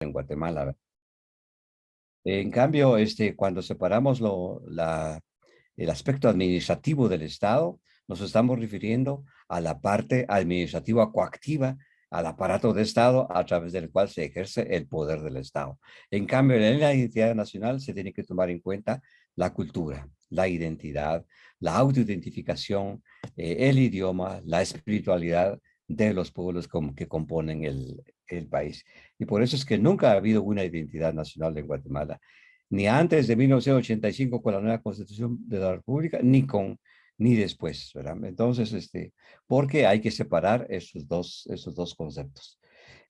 en Guatemala. En cambio, cuando separamos el aspecto administrativo del Estado, nos estamos refiriendo a la parte administrativa coactiva, al aparato de Estado a través del cual se ejerce el poder del Estado. En cambio, en la identidad nacional se tiene que tomar en cuenta la cultura, la identidad, la autoidentificación, el idioma, la espiritualidad de los pueblos que componen el país. Y por eso es que nunca ha habido una identidad nacional en Guatemala, ni antes de 1985 con la nueva Constitución de la República, ni después, ¿verdad? Entonces, porque hay que separar esos dos conceptos.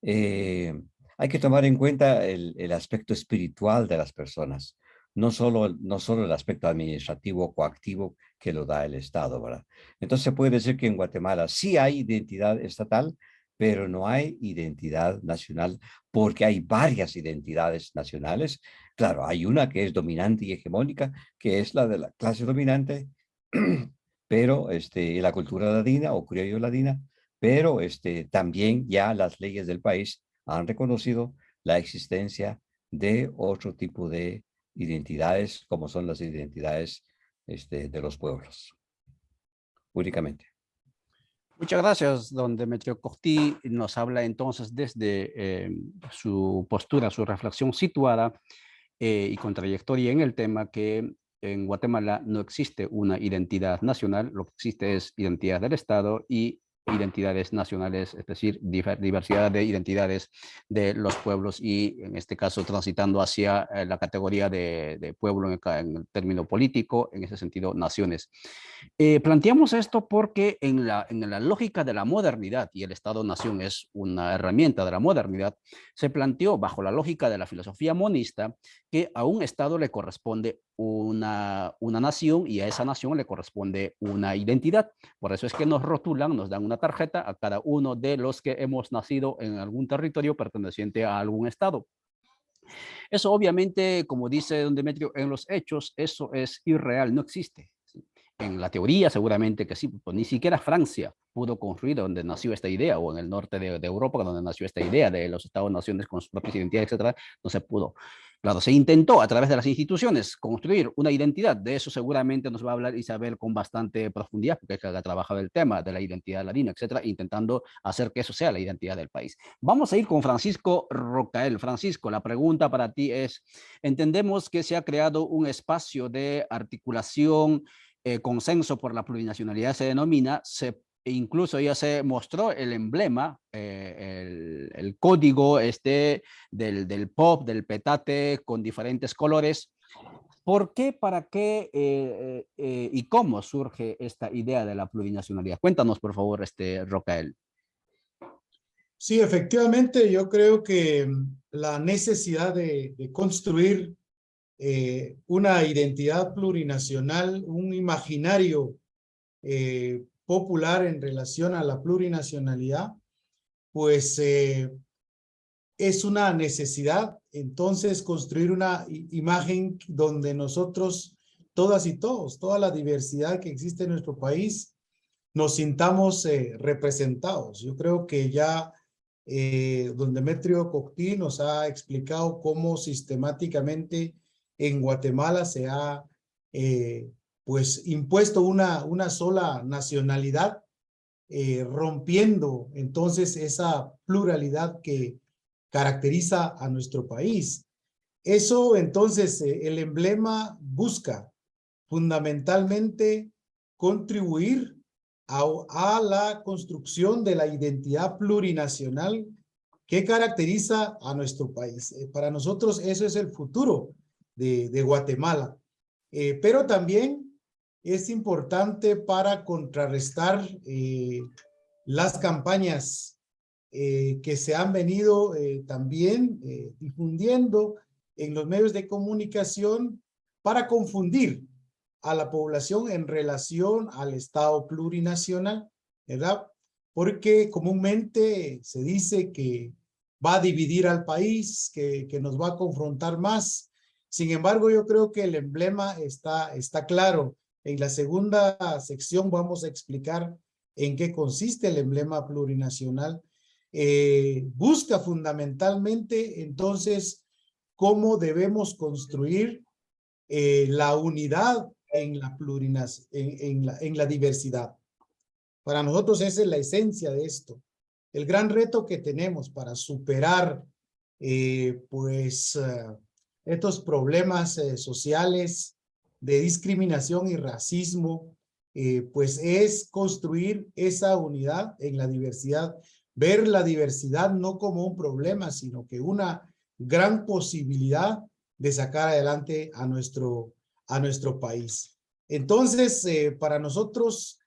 Eh, Hay que tomar en cuenta el aspecto espiritual de las personas, no solo el aspecto administrativo coactivo que lo da el Estado, ¿verdad? Entonces se puede decir que en Guatemala sí hay identidad estatal, pero no hay identidad nacional porque hay varias identidades nacionales. Claro, hay una que es dominante y hegemónica, que es la de la clase dominante, pero la cultura ladina o criollo ladina, pero también ya las leyes del país han reconocido la existencia de otro tipo de identidades, como son las identidades de los pueblos, únicamente. Muchas gracias, don Demetrio Cortí. Nos habla entonces desde su postura, su reflexión situada y con trayectoria en el tema que en Guatemala no existe una identidad nacional, lo que existe es identidad del Estado y identidades nacionales, es decir, diversidad de identidades de los pueblos y en este caso transitando hacia la categoría de pueblo en el término político, en ese sentido naciones. Planteamos esto porque en la lógica de la modernidad, y el Estado-Nación es una herramienta de la modernidad, se planteó bajo la lógica de la filosofía monista que a un Estado le corresponde una nación y a esa nación le corresponde una identidad. Por eso es que nos rotulan, nos dan una tarjeta a cada uno de los que hemos nacido en algún territorio perteneciente a algún Estado. Eso obviamente, como dice don Demetrio, en los hechos eso es irreal, no existe. En la teoría seguramente que sí, pues ni siquiera Francia pudo construir donde nació esta idea, o en el norte de Europa, donde nació esta idea de los Estados-naciones con sus propias identidades, etcétera, no se pudo. Claro, se intentó a través de las instituciones construir una identidad, de eso seguramente nos va a hablar Isabel con bastante profundidad, porque ha trabajado el tema de la identidad ladina, etcétera, intentando hacer que eso sea la identidad del país. Vamos a ir con Francisco Rocael. Francisco, la pregunta para ti es, entendemos que se ha creado un espacio de articulación, consenso por la plurinacionalidad se denomina, incluso ya se mostró el emblema, el código del POP, del petate, con diferentes colores. ¿Por qué, para qué y cómo surge esta idea de la plurinacionalidad? Cuéntanos, por favor, Rocael. Sí, efectivamente, yo creo que la necesidad de construir una identidad plurinacional, un imaginario popular en relación a la plurinacionalidad, pues es una necesidad. Entonces, construir una imagen donde nosotros, todas y todos, toda la diversidad que existe en nuestro país, nos sintamos representados. Yo creo que ya don Demetrio Cortí nos ha explicado cómo sistemáticamente en Guatemala se ha pues impuesto una sola nacionalidad, rompiendo entonces esa pluralidad que caracteriza a nuestro país. Eso entonces el emblema busca fundamentalmente contribuir a la construcción de la identidad plurinacional que caracteriza a nuestro país. Para nosotros eso es el futuro de Guatemala. Pero también es importante para contrarrestar las campañas que se han venido también difundiendo en los medios de comunicación para confundir a la población en relación al Estado plurinacional, ¿verdad? Porque comúnmente se dice que va a dividir al país, que nos va a confrontar más. Sin embargo, yo creo que el emblema está claro. En la segunda sección vamos a explicar en qué consiste el emblema plurinacional. busca fundamentalmente entonces cómo debemos construir la unidad en la en la diversidad. Para nosotros esa es la esencia de esto. El gran reto que tenemos para superar estos problemas sociales de discriminación y racismo, pues es construir esa unidad en la diversidad, ver la diversidad no como un problema, sino que una gran posibilidad de sacar adelante a nuestro país. Entonces, para nosotros,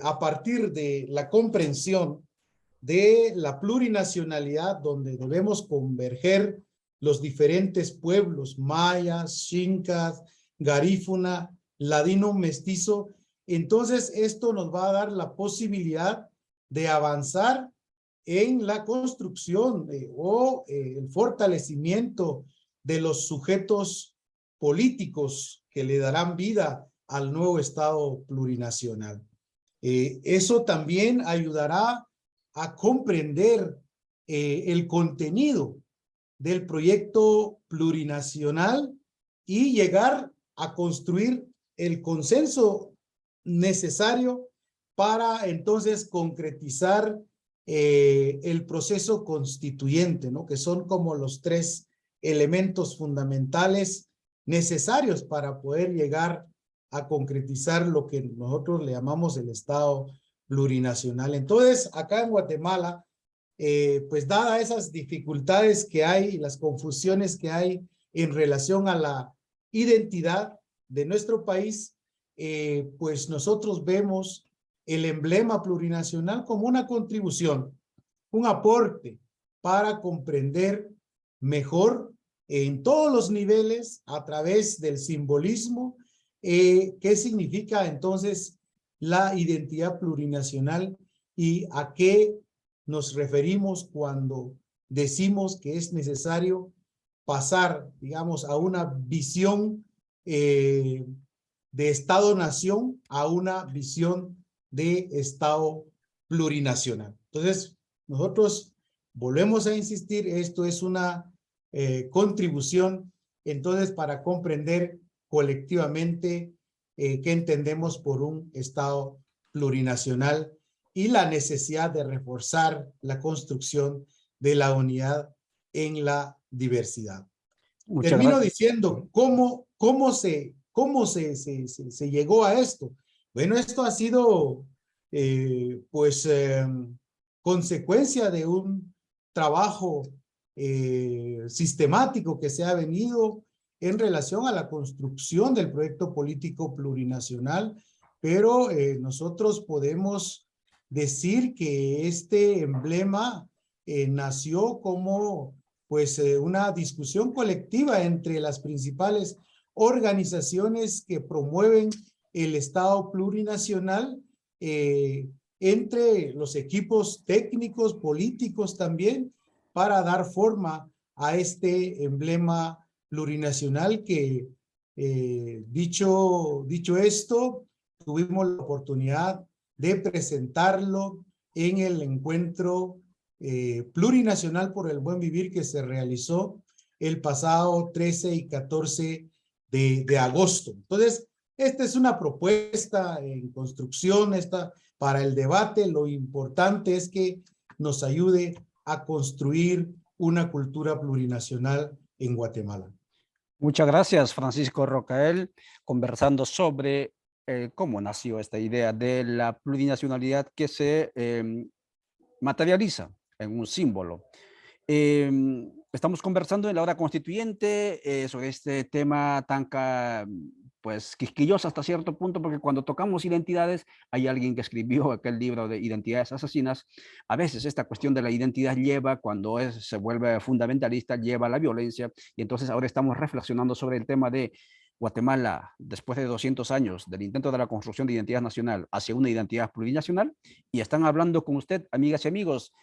a partir de la comprensión de la plurinacionalidad, donde debemos converger los diferentes pueblos, mayas, xincas, garífuna, ladino, mestizo, entonces esto nos va a dar la posibilidad de avanzar en la construcción el fortalecimiento de los sujetos políticos que le darán vida al nuevo Estado plurinacional. Eso también ayudará a comprender el contenido del proyecto plurinacional y llegar a construir el consenso necesario para entonces concretizar el proceso constituyente, ¿no? Que son como los 3 elementos fundamentales necesarios para poder llegar a concretizar lo que nosotros le llamamos el Estado plurinacional. Entonces, acá en Guatemala, pues dadas esas dificultades que hay, las confusiones que hay en relación a la identidad de nuestro país, pues nosotros vemos el emblema plurinacional como una contribución, un aporte para comprender mejor en todos los niveles a través del simbolismo qué significa entonces la identidad plurinacional y a qué nos referimos cuando decimos que es necesario pasar, digamos, a una visión de Estado-nación a una visión de Estado plurinacional. Entonces, nosotros volvemos a insistir, esto es una contribución, entonces, para comprender colectivamente qué entendemos por un Estado plurinacional y la necesidad de reforzar la construcción de la unidad en la diversidad. Termino diciendo cómo se llegó a esto. Bueno, esto ha sido consecuencia de un trabajo sistemático que se ha venido en relación a la construcción del proyecto político plurinacional, pero nosotros podemos decir que este emblema nació como una discusión colectiva entre las principales organizaciones que promueven el Estado plurinacional, entre los equipos técnicos, políticos también, para dar forma a este emblema plurinacional que, dicho esto, tuvimos la oportunidad de presentarlo en el encuentro plurinacional por el buen vivir que se realizó el pasado 13 y 14 de agosto. Entonces, esta es una propuesta en construcción, para el debate. Lo importante es que nos ayude a construir una cultura plurinacional en Guatemala. Muchas gracias, Francisco Rocael, conversando sobre cómo nació esta idea de la plurinacionalidad que se materializa en un símbolo. Estamos conversando en la hora constituyente sobre este tema tan quisquilloso hasta cierto punto, porque cuando tocamos identidades, hay alguien que escribió aquel libro de Identidades Asesinas. A veces esta cuestión de la identidad lleva, cuando se vuelve fundamentalista, lleva a la violencia, y entonces ahora estamos reflexionando sobre el tema de Guatemala, después de 200 años del intento de la construcción de identidad nacional hacia una identidad plurinacional, y están hablando con usted, amigas y amigos,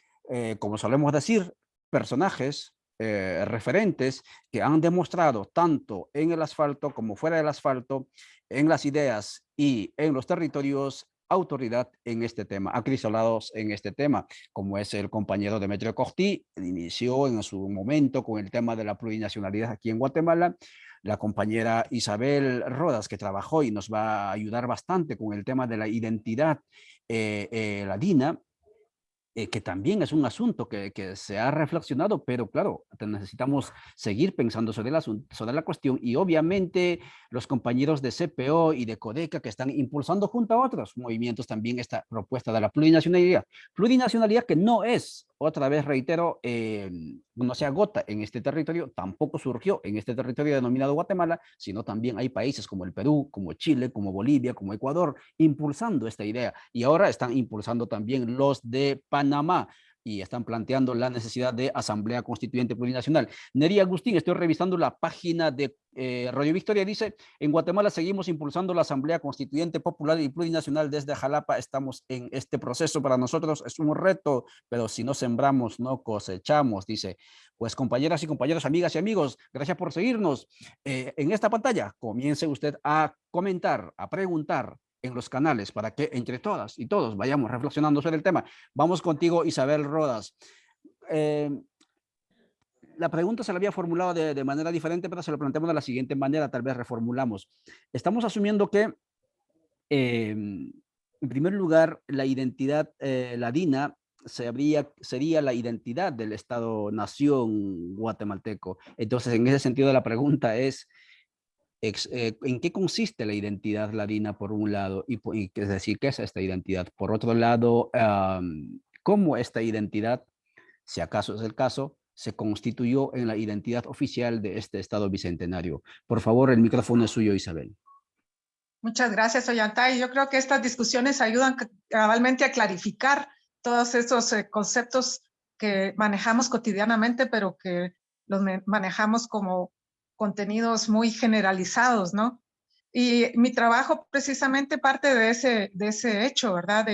como solemos decir, personajes, referentes que han demostrado tanto en el asfalto como fuera del asfalto, en las ideas y en los territorios, autoridad en este tema, acrisolados en este tema, como es el compañero Demetrio Cortí, inició en su momento con el tema de la plurinacionalidad aquí en Guatemala, la compañera Isabel Rodas, que trabajó y nos va a ayudar bastante con el tema de la identidad ladina, que también es un asunto que se ha reflexionado, pero claro, necesitamos seguir pensando sobre el asunto, sobre la cuestión, y obviamente los compañeros de CPO y de CODECA que están impulsando junto a otros movimientos también esta propuesta de la plurinacionalidad que no es, otra vez reitero, no se agota en este territorio, tampoco surgió en este territorio denominado Guatemala, sino también hay países como el Perú, como Chile, como Bolivia, como Ecuador, impulsando esta idea, y ahora están impulsando también los de Panamá, y están planteando la necesidad de asamblea constituyente plurinacional. Neri Agustín, estoy revisando la página de Radio Victoria, dice, en Guatemala seguimos impulsando la asamblea constituyente popular y plurinacional desde Jalapa, estamos en este proceso, para nosotros es un reto, pero si no sembramos, no cosechamos, dice. Pues compañeras y compañeros, amigas y amigos, gracias por seguirnos. En esta pantalla, comience usted a comentar, a preguntar en los canales para que entre todas y todos vayamos reflexionando sobre el tema. Vamos contigo, Isabel Rodas. La pregunta se la había formulado de manera diferente, pero se la planteamos de la siguiente manera, tal vez reformulamos. Estamos asumiendo que, en primer lugar, la identidad ladina sería la identidad del Estado-nación guatemalteco. Entonces, en ese sentido, la pregunta es, ¿en qué consiste la identidad ladina por un lado? Y es decir, ¿qué es esta identidad? Por otro lado, ¿cómo esta identidad, si acaso es el caso, se constituyó en la identidad oficial de este Estado bicentenario? Por favor, el micrófono es suyo, Isabel. Muchas gracias, Ollantay. Yo creo que estas discusiones ayudan cabalmente a clarificar todos esos conceptos que manejamos cotidianamente, pero que los manejamos como contenidos muy generalizados, ¿no? Y mi trabajo precisamente parte de ese hecho, ¿verdad?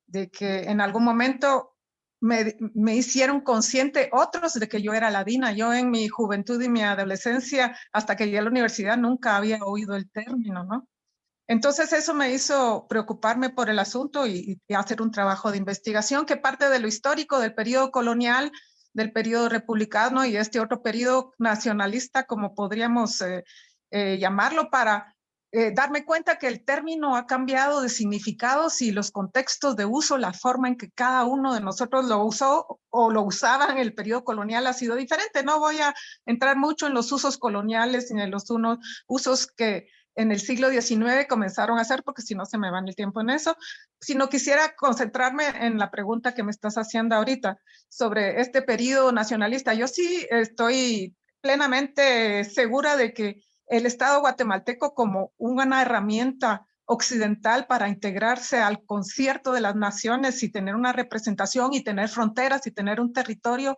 De que en algún momento me hicieron consciente otros de que yo era ladina. Yo en mi juventud y mi adolescencia, hasta que llegué a la universidad, nunca había oído el término, ¿no? Entonces eso me hizo preocuparme por el asunto y hacer un trabajo de investigación que parte de lo histórico del periodo colonial, del periodo republicano y este otro periodo nacionalista, como podríamos llamarlo, para darme cuenta que el término ha cambiado de significados y los contextos de uso, la forma en que cada uno de nosotros lo usó o lo usaba en el periodo colonial ha sido diferente. No voy a entrar mucho en los usos coloniales ni en los usos que en el siglo XIX comenzaron a hacer, porque si no se me va el tiempo en eso, sino quisiera concentrarme en la pregunta que me estás haciendo ahorita sobre este periodo nacionalista. Yo sí estoy plenamente segura de que el Estado guatemalteco, como una herramienta occidental para integrarse al concierto de las naciones y tener una representación y tener fronteras y tener un territorio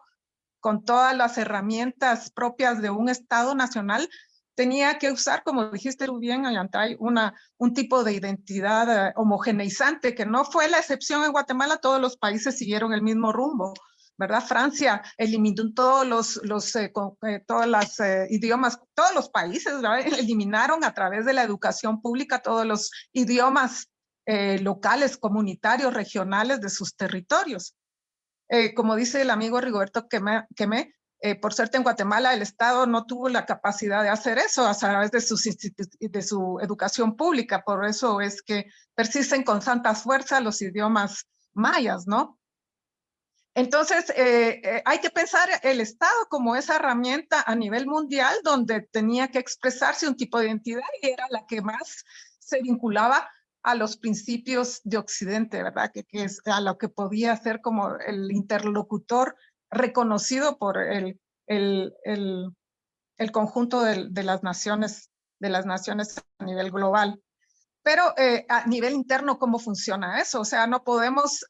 con todas las herramientas propias de un Estado nacional, tenía que usar, como dijiste muy bien, Ollantay, un tipo de identidad homogeneizante, que no fue la excepción en Guatemala, todos los países siguieron el mismo rumbo, ¿verdad? Francia eliminó todos los idiomas, todos los países, ¿verdad? Eliminaron a través de la educación pública todos los idiomas locales, comunitarios, regionales de sus territorios. Como dice el amigo Rigoberto Quemé, por suerte en Guatemala el Estado no tuvo la capacidad de hacer eso a través de su educación pública, por eso es que persisten con tanta fuerza los idiomas mayas, ¿no? Entonces, hay que pensar el Estado como esa herramienta a nivel mundial donde tenía que expresarse un tipo de identidad y era la que más se vinculaba a los principios de Occidente, ¿verdad? Que es a lo que podía ser como el interlocutor reconocido por el conjunto de las naciones a nivel global. Pero a nivel interno, ¿cómo funciona eso? O sea, no podemos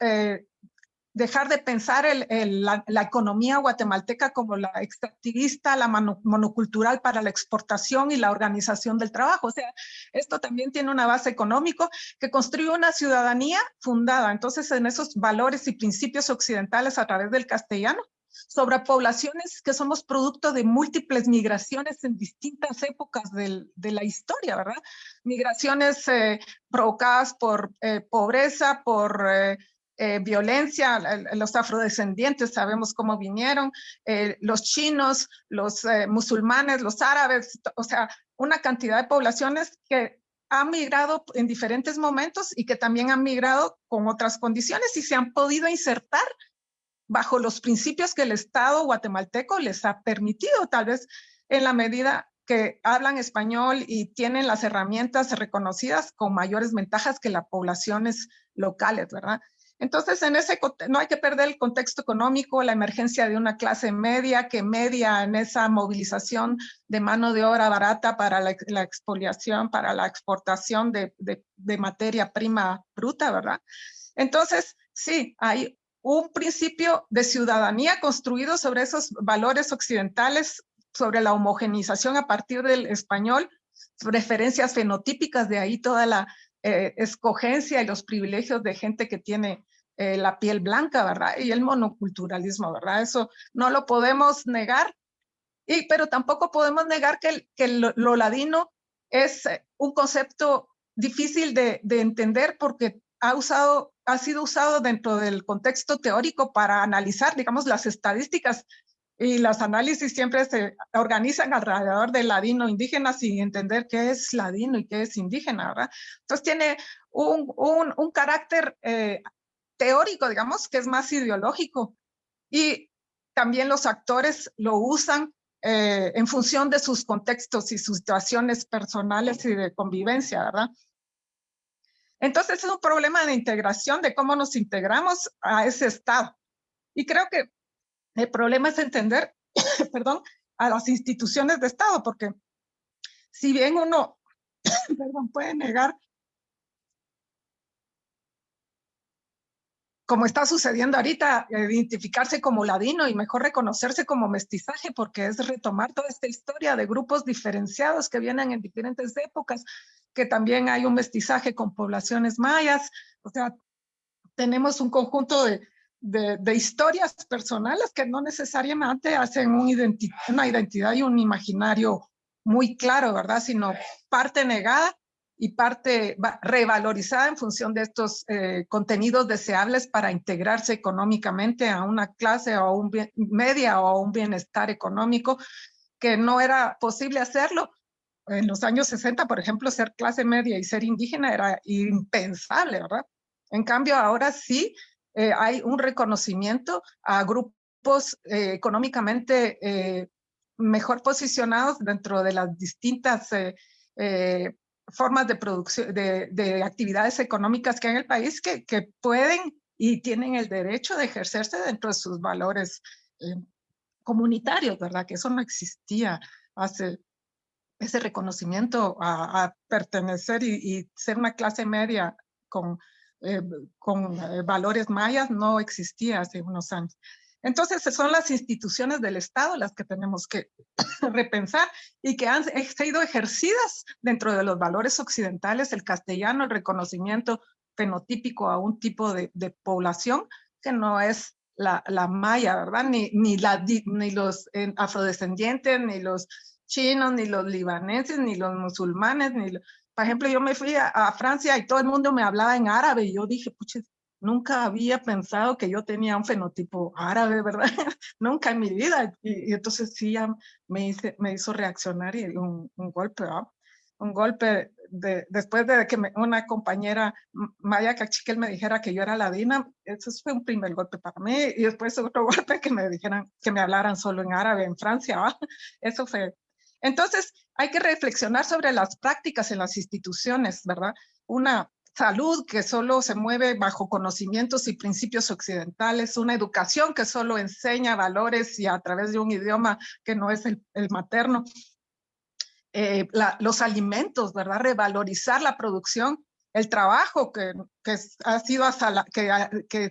dejar de pensar la economía guatemalteca como la extractivista, la monocultural para la exportación y la organización del trabajo. O sea, esto también tiene una base económica que construye una ciudadanía fundada, entonces, en esos valores y principios occidentales a través del castellano, sobre poblaciones que somos producto de múltiples migraciones en distintas épocas de la historia, ¿verdad? Migraciones provocadas por pobreza, por violencia, los afrodescendientes sabemos cómo vinieron, los chinos, los musulmanes, los árabes, o sea, una cantidad de poblaciones que han migrado en diferentes momentos y que también han migrado con otras condiciones y se han podido insertar bajo los principios que el Estado guatemalteco les ha permitido, tal vez en la medida que hablan español y tienen las herramientas reconocidas con mayores ventajas que las poblaciones locales, ¿verdad? Entonces, no hay que perder el contexto económico, la emergencia de una clase media que media en esa movilización de mano de obra barata para la expoliación, para la exportación de materia prima bruta, ¿verdad? Entonces, sí, hay un principio de ciudadanía construido sobre esos valores occidentales, sobre la homogenización a partir del español, referencias fenotípicas, de ahí toda la escogencia y los privilegios de gente que tiene la piel blanca, ¿verdad? Y el monoculturalismo, ¿verdad? Eso no lo podemos negar, pero tampoco podemos negar que lo ladino es un concepto difícil de entender porque ha sido usado dentro del contexto teórico para analizar, digamos, las estadísticas, y los análisis siempre se organizan alrededor del ladino indígena sin entender qué es ladino y qué es indígena, ¿verdad? Entonces tiene un carácter teórico, digamos, que es más ideológico, y también los actores lo usan en función de sus contextos y sus situaciones personales y de convivencia, ¿verdad? Entonces es un problema de integración, de cómo nos integramos a ese estado. Y creo que el problema es entender, perdón, a las instituciones de Estado, porque si bien uno, perdón, puede negar, como está sucediendo ahorita, identificarse como ladino y mejor reconocerse como mestizaje, porque es retomar toda esta historia de grupos diferenciados que vienen en diferentes épocas, que también hay un mestizaje con poblaciones mayas, o sea, tenemos un conjunto de historias personales que no necesariamente hacen una identidad y un imaginario muy claro, ¿verdad? Sino parte negada y parte revalorizada en función de estos contenidos deseables para integrarse económicamente a una clase o a un media o a un bienestar económico que no era posible hacerlo. En los años 60, por ejemplo, ser clase media y ser indígena era impensable, ¿verdad? En cambio, ahora sí hay un reconocimiento a grupos económicamente mejor posicionados dentro de las distintas formas de producción, de actividades económicas que hay en el país que pueden y tienen el derecho de ejercerse dentro de sus valores comunitarios, ¿verdad? Que eso no existía hace ese reconocimiento a pertenecer y ser una clase media con valores mayas no existía hace unos años. Entonces son las instituciones del Estado las que tenemos que repensar y que han sido ejercidas dentro de los valores occidentales, el castellano, el reconocimiento fenotípico a un tipo de población que no es la maya, ¿verdad? Ni los afrodescendientes, ni los chinos, ni los libaneses, ni los musulmanes, por ejemplo, yo me fui a Francia y todo el mundo me hablaba en árabe y yo dije, pucha, nunca había pensado que yo tenía un fenotipo árabe, ¿verdad? Nunca en mi vida. Y entonces sí, ya me hizo reaccionar y un golpe, ¿verdad? Un golpe después de que una compañera Maya Cachiquel me dijera que yo era ladina, eso fue un primer golpe para mí, y después otro golpe que me dijeran, que me hablaran solo en árabe en Francia, ¿verdad? Eso fue. Entonces, hay que reflexionar sobre las prácticas en las instituciones, ¿verdad? Una salud que solo se mueve bajo conocimientos y principios occidentales, una educación que solo enseña valores y a través de un idioma que no es el materno, los alimentos, ¿verdad? Revalorizar la producción, el trabajo que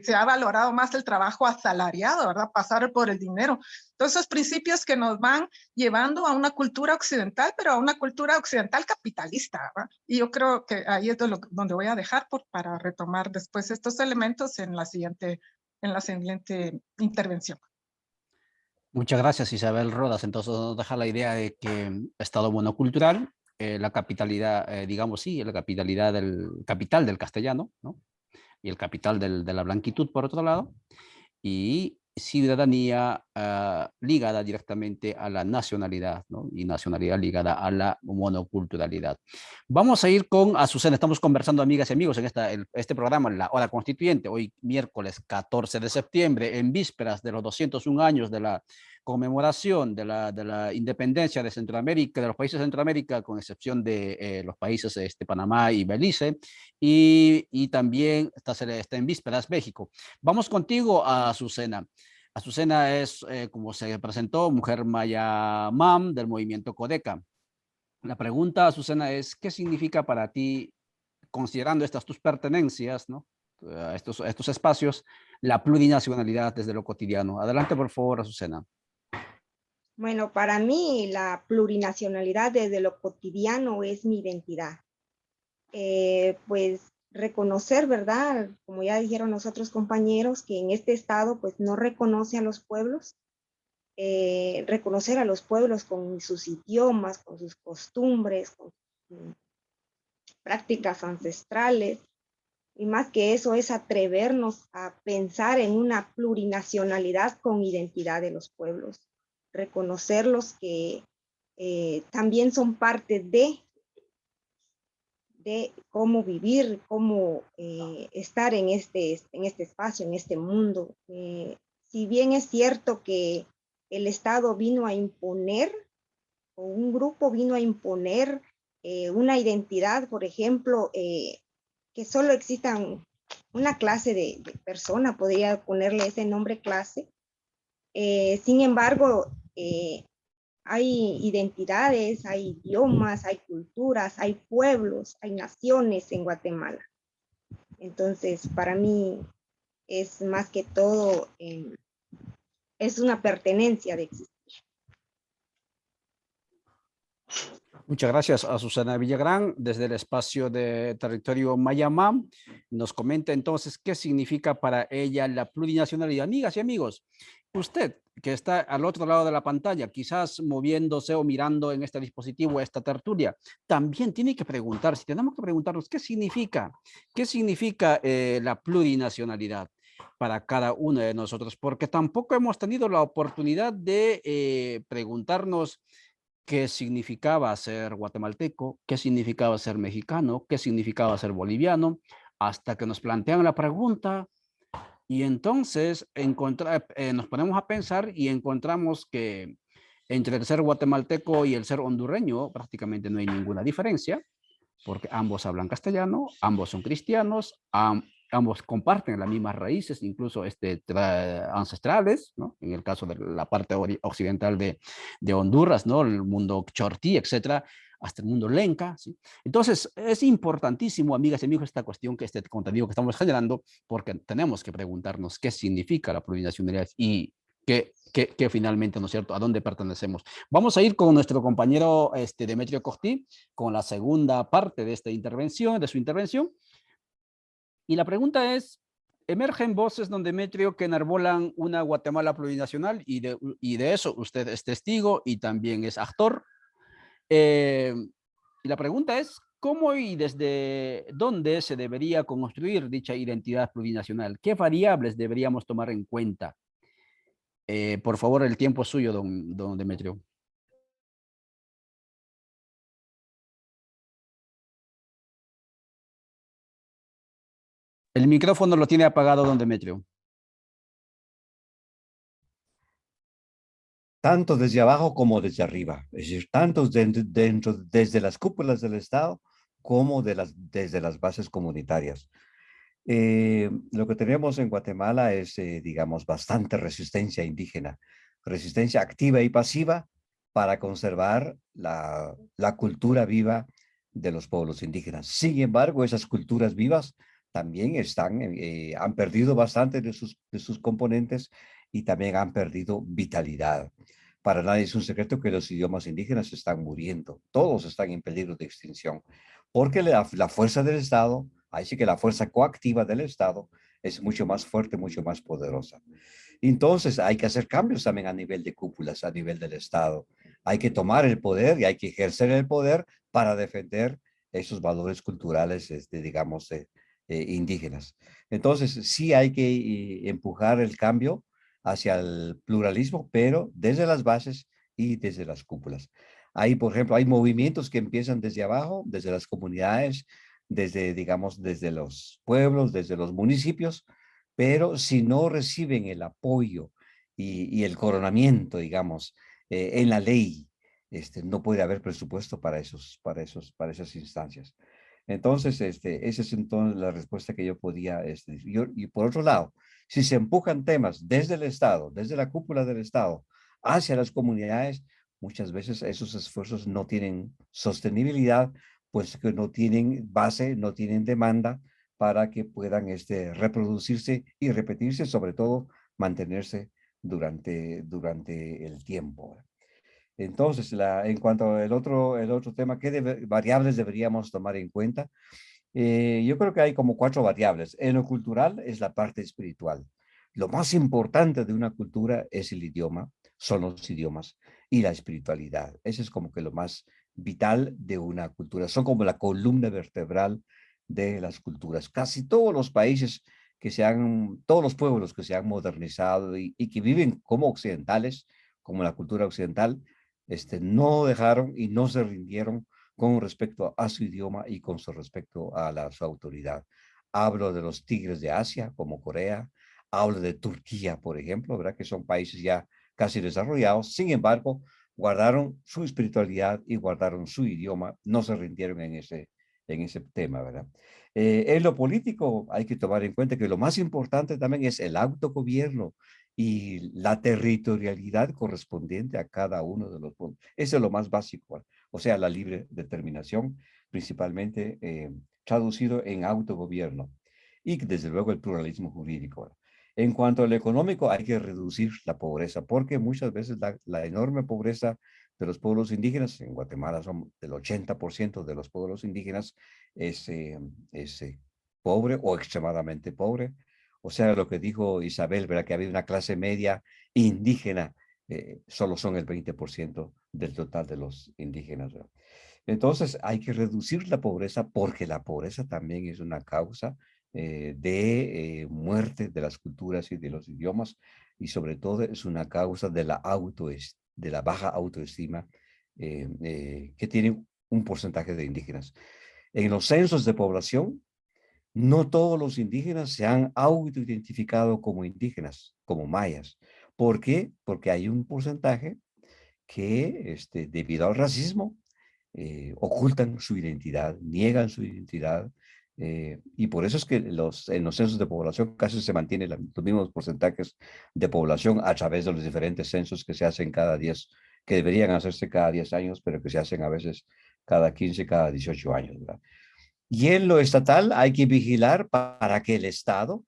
se ha valorado más el trabajo asalariado, ¿verdad? Pasar por el dinero. Todos esos principios que nos van llevando a una cultura occidental, pero a una cultura occidental capitalista, ¿verdad? Y yo creo que ahí es donde voy a dejar para retomar después estos elementos en la siguiente intervención. Muchas gracias, Isabel Rodas. Entonces nos deja la idea de que Estado monocultural, la capitalidad, digamos sí, la capitalidad del capital del castellano, ¿no? Y el capital de la blanquitud, por otro lado, y ciudadanía ligada directamente a la nacionalidad, ¿no? Y nacionalidad ligada a la monoculturalidad. Vamos a ir con Azucena. Estamos conversando, amigas y amigos, en este programa, en la Hora Constituyente, hoy miércoles 14 de septiembre, en vísperas de los 201 años de la conmemoración de la independencia de Centroamérica, de los países de Centroamérica, con excepción de los países Panamá y Belice, y también está en vísperas México. Vamos contigo a Azucena. Azucena es, como se presentó, mujer maya mam del movimiento Codeca. La pregunta, Azucena, es, ¿qué significa para ti, considerando estas tus pertenencias, ¿no? A estos espacios, la plurinacionalidad desde lo cotidiano? Adelante, por favor, Azucena. Bueno, para mí la plurinacionalidad desde lo cotidiano es mi identidad. Pues reconocer, ¿verdad? Como ya dijeron los otros compañeros, que en este estado pues no reconoce a los pueblos, reconocer a los pueblos con sus idiomas, con sus costumbres, con sus prácticas ancestrales, y más que eso es atrevernos a pensar en una plurinacionalidad con identidad de los pueblos, reconocerlos que también son parte de cómo vivir, cómo estar en este espacio, en este mundo. Si bien es cierto que el Estado vino a imponer, o un grupo vino a imponer una identidad, por ejemplo, que solo existan una clase de persona, podría ponerle ese nombre clase. Sin embargo, hay identidades, hay idiomas, hay culturas, hay pueblos, hay naciones en Guatemala. Entonces, para mí es más que todo, es una pertenencia de existir. Muchas gracias a Susana Villagrán desde el espacio de territorio Mayamam. Nos comenta entonces qué significa para ella la plurinacionalidad. Amigas y amigos, usted que está al otro lado de la pantalla, quizás moviéndose o mirando en este dispositivo, esta tertulia, también tiene que preguntar, si tenemos que preguntarnos qué significa la plurinacionalidad para cada uno de nosotros, porque tampoco hemos tenido la oportunidad de preguntarnos qué significaba ser guatemalteco, qué significaba ser mexicano, qué significaba ser boliviano, hasta que nos plantean la pregunta y entonces nos ponemos a pensar y encontramos que entre el ser guatemalteco y el ser hondureño prácticamente no hay ninguna diferencia, porque ambos hablan castellano, ambos son cristianos, ambos comparten las mismas raíces, incluso ancestrales, ¿no? En el caso de la parte occidental de Honduras, ¿no? El mundo chortí, etcétera, hasta el mundo lenca, ¿sí? Entonces, es importantísimo, amigas y amigos, esta cuestión, que este contenido que estamos generando, porque tenemos que preguntarnos qué significa la plurinacionalidad y que finalmente, ¿no es cierto?, a dónde pertenecemos. Vamos a ir con nuestro compañero Demetrio Cortí, con la segunda parte de esta intervención, de su intervención. Y la pregunta es, emergen voces, don Demetrio, que enarbolan una Guatemala plurinacional, y de eso usted es testigo y también es actor. Y la pregunta es, ¿cómo y desde dónde se debería construir dicha identidad plurinacional? ¿Qué variables deberíamos tomar en cuenta? Por favor, el tiempo es suyo, don Demetrio. El micrófono lo tiene apagado, don Demetrio. Tanto desde abajo como desde arriba, es decir, tanto desde las cúpulas del Estado como desde las bases comunitarias. Lo que tenemos en Guatemala es, digamos, bastante resistencia indígena, resistencia activa y pasiva para conservar la cultura viva de los pueblos indígenas. Sin embargo, esas culturas vivas también han perdido bastante de sus componentes y también han perdido vitalidad. Para nadie es un secreto que los idiomas indígenas están muriendo, todos están en peligro de extinción, porque la fuerza del Estado, ahí sí que la fuerza coactiva del Estado es mucho más fuerte, mucho más poderosa. Entonces hay que hacer cambios también a nivel de cúpulas, a nivel del Estado. Hay que tomar el poder y hay que ejercer el poder para defender esos valores culturales, digamos, indígenas. Entonces, sí hay que empujar el cambio hacia el pluralismo, pero desde las bases y desde las cúpulas. Hay, por ejemplo, hay movimientos que empiezan desde abajo, desde las comunidades, desde, digamos, desde los pueblos, desde los municipios, pero si no reciben el apoyo y el coronamiento, digamos, en la ley, no puede haber presupuesto para para esas instancias. Entonces, esa es entonces la respuesta que yo podía decir. Y por otro lado, si se empujan temas desde el Estado, desde la cúpula del Estado, hacia las comunidades, muchas veces esos esfuerzos no tienen sostenibilidad, pues que no tienen base, no tienen demanda para que puedan reproducirse y repetirse, sobre todo mantenerse durante el tiempo. Entonces, en cuanto al el otro tema, ¿qué variables deberíamos tomar en cuenta? Yo creo que hay como 4 variables. En lo cultural es la parte espiritual. Lo más importante de una cultura es el idioma, son los idiomas y la espiritualidad. Eso es como que lo más vital de una cultura. Son como la columna vertebral de las culturas. Casi todos los países todos los pueblos que se han modernizado y que viven como occidentales, como la cultura occidental, no dejaron y no se rindieron con respecto a su idioma y con respecto a su autoridad. Hablo de los tigres de Asia, como Corea, hablo de Turquía, por ejemplo, ¿verdad? Que son países ya casi desarrollados, sin embargo, guardaron su espiritualidad y guardaron su idioma, no se rindieron en ese tema, ¿verdad? En lo político hay que tomar en cuenta que lo más importante también es el autogobierno y la territorialidad correspondiente a cada uno de los pueblos. Eso es lo más básico, o sea, la libre determinación, principalmente traducido en autogobierno y desde luego el pluralismo jurídico. En cuanto al económico, hay que reducir la pobreza, porque muchas veces la enorme pobreza de los pueblos indígenas, en Guatemala son del 80% de los pueblos indígenas, es pobre o extremadamente pobre. O sea, lo que dijo Isabel, ¿verdad? Que había una clase media indígena, solo son el 20% del total de los indígenas, ¿verdad? Entonces hay que reducir la pobreza porque la pobreza también es una causa de muerte de las culturas y de los idiomas y sobre todo es una causa de de la baja autoestima que tiene un porcentaje de indígenas. En los censos de población, no todos los indígenas se han autoidentificado como indígenas, como mayas. ¿Por qué? Porque hay un porcentaje que, debido al racismo, ocultan su identidad, niegan su identidad, y por eso es que en los censos de población casi se mantienen los mismos porcentajes de población a través de los diferentes censos que se hacen que deberían hacerse cada 10 años, pero que se hacen a veces cada 15, cada 18 años, ¿verdad? Y en lo estatal hay que vigilar para que el Estado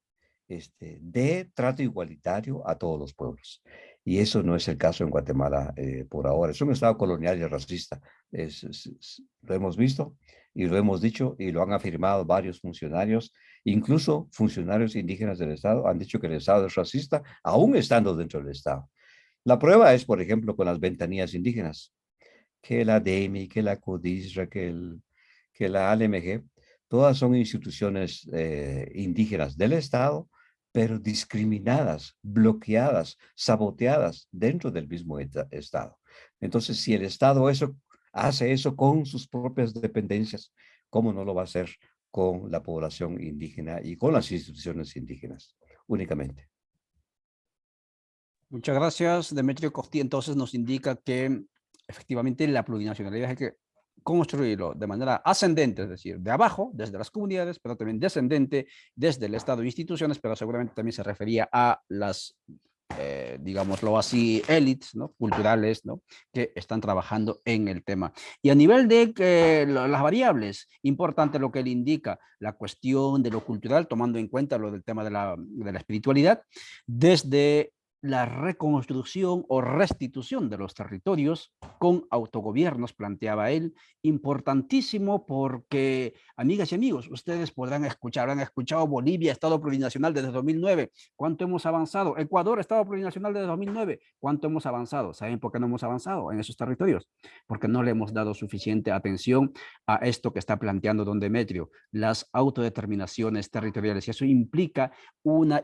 dé trato igualitario a todos los pueblos. Y eso no es el caso en Guatemala por ahora. Es un Estado colonial y racista. Lo hemos visto y lo hemos dicho y lo han afirmado varios funcionarios, incluso funcionarios indígenas del Estado han dicho que el Estado es racista, aún estando dentro del Estado. La prueba es, por ejemplo, con las ventanillas indígenas, que la DEMI, que la CODISRA, que la ALMG, todas son instituciones indígenas del Estado, pero discriminadas, bloqueadas, saboteadas dentro del mismo Estado. Entonces, si el Estado hace eso con sus propias dependencias, ¿cómo no lo va a hacer con la población indígena y con las instituciones indígenas únicamente? Muchas gracias. Demetrio Corti entonces nos indica que efectivamente la plurinacionalidad hay que construirlo de manera ascendente, es decir, de abajo, desde las comunidades, pero también descendente desde el Estado e instituciones, pero seguramente también se refería a las, digámoslo así, élites, ¿no?, culturales, ¿no?, que están trabajando en el tema. Y a nivel de las variables, importante lo que él indica, la cuestión de lo cultural, tomando en cuenta lo del tema de la espiritualidad, desde la reconstrucción o restitución de los territorios con autogobiernos, planteaba él, importantísimo porque, amigas y amigos, ustedes podrán escuchar, han escuchado Bolivia, Estado plurinacional desde 2009, ¿cuánto hemos avanzado? Ecuador, Estado plurinacional desde 2009, ¿cuánto hemos avanzado? ¿Saben por qué no hemos avanzado en esos territorios? Porque no le hemos dado suficiente atención a esto que está planteando don Demetrio, las autodeterminaciones territoriales, y eso implica una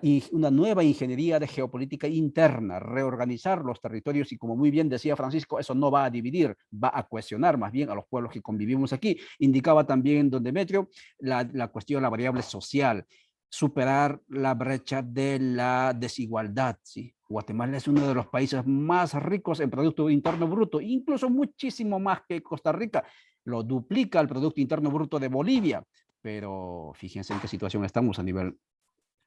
nueva ingeniería de geopolítica interna, reorganizar los territorios, y como muy bien decía Francisco, eso no va a dividir, va a cohesionar más bien a los pueblos que convivimos aquí. Indicaba también don Demetrio la cuestión, la variable social, superar la brecha de la desigualdad, ¿sí? Guatemala es uno de los países más ricos en Producto Interno Bruto, incluso muchísimo más que Costa Rica, lo duplica el Producto Interno Bruto de Bolivia, pero fíjense en qué situación estamos a nivel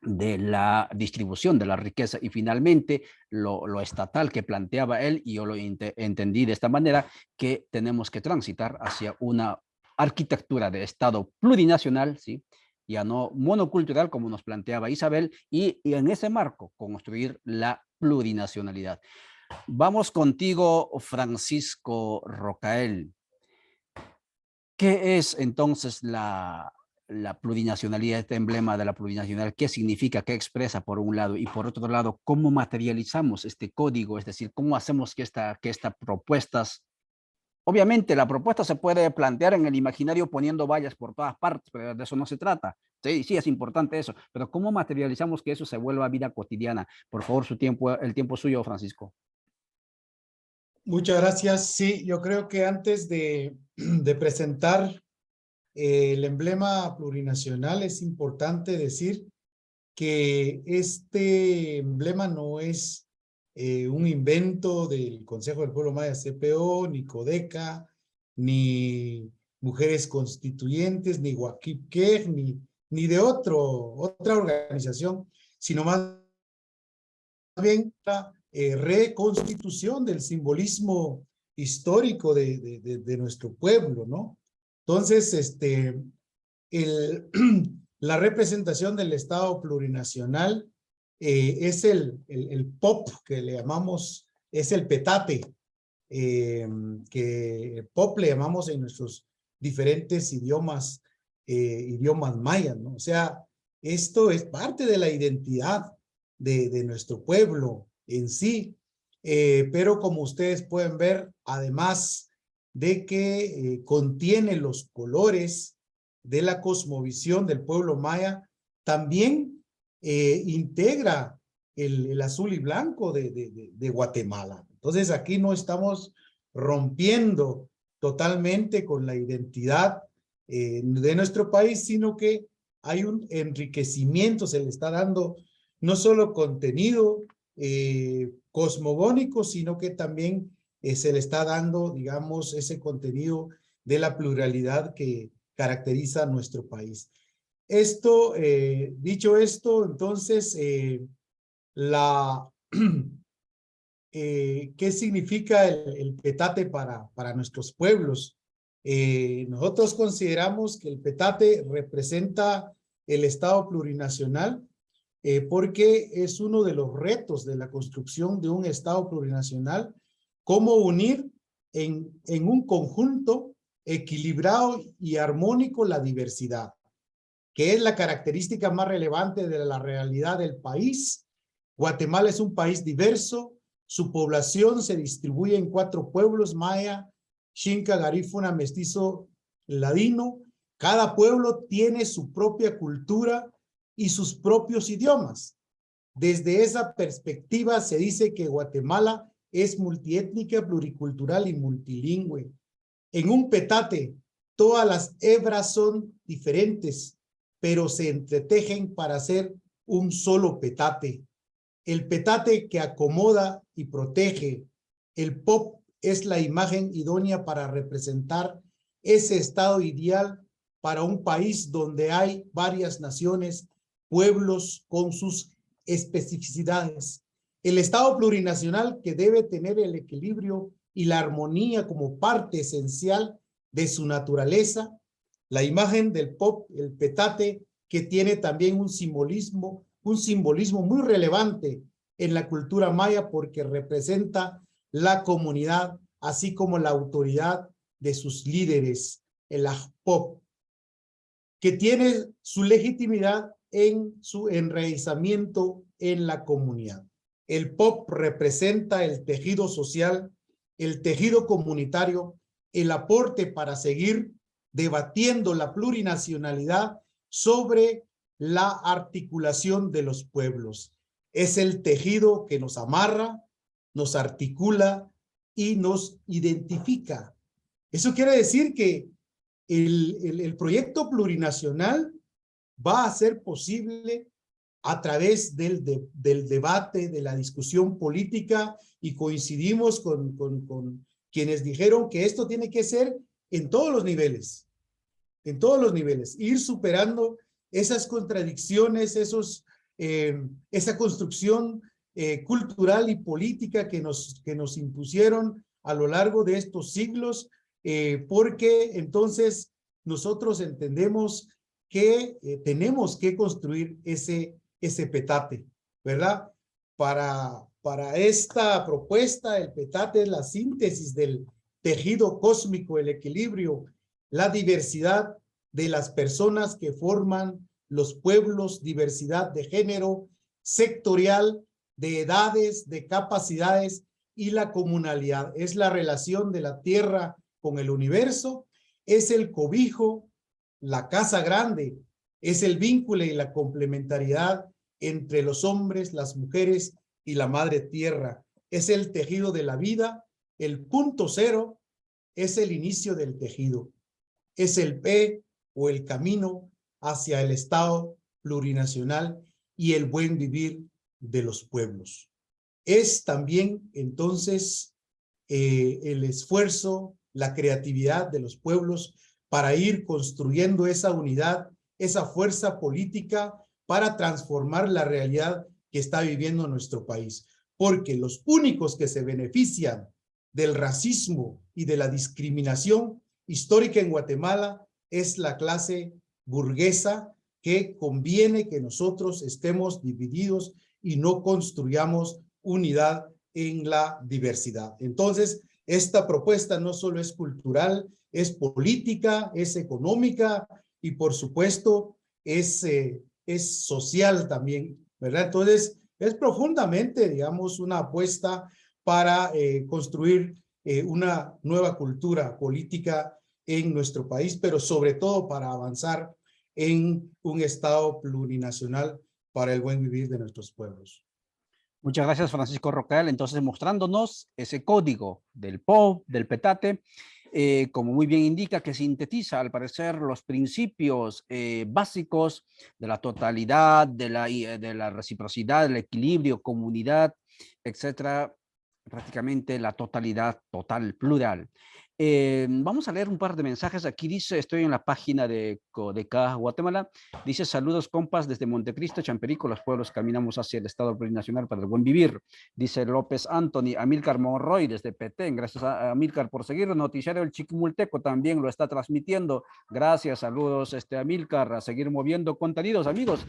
de la distribución de la riqueza. Y finalmente lo estatal que planteaba él, y yo lo entendí de esta manera, que tenemos que transitar hacia una arquitectura de Estado plurinacional, ¿sí? Ya no monocultural como nos planteaba Isabel, y en ese marco construir la plurinacionalidad. Vamos contigo, Francisco Rocael. ¿Qué es entonces la plurinacionalidad, este emblema de la plurinacionalidad? ¿Qué significa, qué expresa por un lado? Y por otro lado, ¿cómo materializamos este código? Es decir, ¿cómo hacemos que estas propuestas... Obviamente la propuesta se puede plantear en el imaginario poniendo vallas por todas partes, pero de eso no se trata. Sí, sí, es importante eso, pero ¿cómo materializamos que eso se vuelva vida cotidiana? Por favor, el tiempo es suyo, Francisco. Muchas gracias. Sí, yo creo que antes de presentar el emblema plurinacional es importante decir que este emblema no es un invento del Consejo del Pueblo Maya CPO, ni Codeca, ni Mujeres Constituyentes, ni Huaquipquej, ni de otra organización, sino más bien la reconstitución del simbolismo histórico de nuestro pueblo, ¿no? Entonces, la representación del Estado plurinacional es el POP, que le llamamos, es el petate, que POP le llamamos en nuestros diferentes idiomas, idiomas mayas, ¿no? O sea, esto es parte de la identidad de nuestro pueblo en sí, pero como ustedes pueden ver, además de que contiene los colores de la cosmovisión del pueblo maya, también integra el azul y blanco de Guatemala. Entonces aquí no estamos rompiendo totalmente con la identidad de nuestro país, sino que hay un enriquecimiento, se le está dando no solo contenido cosmogónico, sino que también se le está dando, digamos, ese contenido de la pluralidad que caracteriza a nuestro país. Esto, dicho esto, entonces, ¿qué significa el petate para nuestros pueblos? Nosotros consideramos que el petate representa el Estado plurinacional porque es uno de los retos de la construcción de un Estado plurinacional, cómo unir en un conjunto equilibrado y armónico la diversidad, que es la característica más relevante de la realidad del país. Guatemala es un país diverso, su población se distribuye en 4 pueblos: maya, xinca, garífuna, mestizo, ladino. Cada pueblo tiene su propia cultura y sus propios idiomas. Desde esa perspectiva se dice que Guatemala es multiétnica, pluricultural y multilingüe. En un petate, todas las hebras son diferentes, pero se entretejen para hacer un solo petate. El petate que acomoda y protege. El POP es la imagen idónea para representar ese estado ideal para un país donde hay varias naciones, pueblos con sus especificidades. El Estado plurinacional, que debe tener el equilibrio y la armonía como parte esencial de su naturaleza. La imagen del POP, el petate, que tiene también un simbolismo muy relevante en la cultura maya porque representa la comunidad, así como la autoridad de sus líderes, el Ajpop, que tiene su legitimidad en su enraizamiento en la comunidad. El POP representa el tejido social, el tejido comunitario, el aporte para seguir debatiendo la plurinacionalidad sobre la articulación de los pueblos. Es el tejido que nos amarra, nos articula y nos identifica. Eso quiere decir que el proyecto plurinacional va a ser posible a través del debate, de la discusión política, y coincidimos con quienes dijeron que esto tiene que ser en todos los niveles, ir superando esas contradicciones, esa construcción cultural y política que nos impusieron a lo largo de estos siglos, porque entonces nosotros entendemos que tenemos que construir ese petate, ¿verdad? Para esta propuesta, el petate es la síntesis del tejido cósmico, el equilibrio, la diversidad de las personas que forman los pueblos, diversidad de género, sectorial, de edades, de capacidades y la comunalidad. Es la relación de la tierra con el universo, es el cobijo, la casa grande, es el vínculo y la complementariedad entre los hombres, las mujeres y la madre tierra. Es el tejido de la vida, el punto cero es el inicio del tejido. Es el P o el camino hacia el Estado plurinacional y el buen vivir de los pueblos. Es también entonces el esfuerzo, la creatividad de los pueblos para ir construyendo esa unidad, esa fuerza política para transformar la realidad que está viviendo nuestro país. Porque los únicos que se benefician del racismo y de la discriminación histórica en Guatemala es la clase burguesa, que conviene que nosotros estemos divididos y no construyamos unidad en la diversidad. Entonces, esta propuesta no solo es cultural, es política, es económica y por supuesto es social también, ¿verdad? Entonces, es profundamente, digamos, una apuesta para construir una nueva cultura política en nuestro país, pero sobre todo para avanzar en un Estado plurinacional para el buen vivir de nuestros pueblos. Muchas gracias, Francisco Rocael. Entonces, mostrándonos ese código del POP, del petate, como muy bien indica, que sintetiza, al parecer, los principios básicos de la totalidad, de la reciprocidad, del equilibrio, comunidad, etcétera, prácticamente la totalidad, total, plural. Vamos a leer un par de mensajes. Aquí dice, estoy en la página de CODECA Guatemala, dice: saludos compas desde Montecristo, Champerico, los pueblos caminamos hacia el Estado plurinacional para el buen vivir. Dice López Anthony. Amílcar Monroy desde Petén, gracias a Amílcar por seguir. Noticiario El Chiquimulteco también lo está transmitiendo, gracias, saludos Amílcar, a seguir moviendo contenidos, amigos.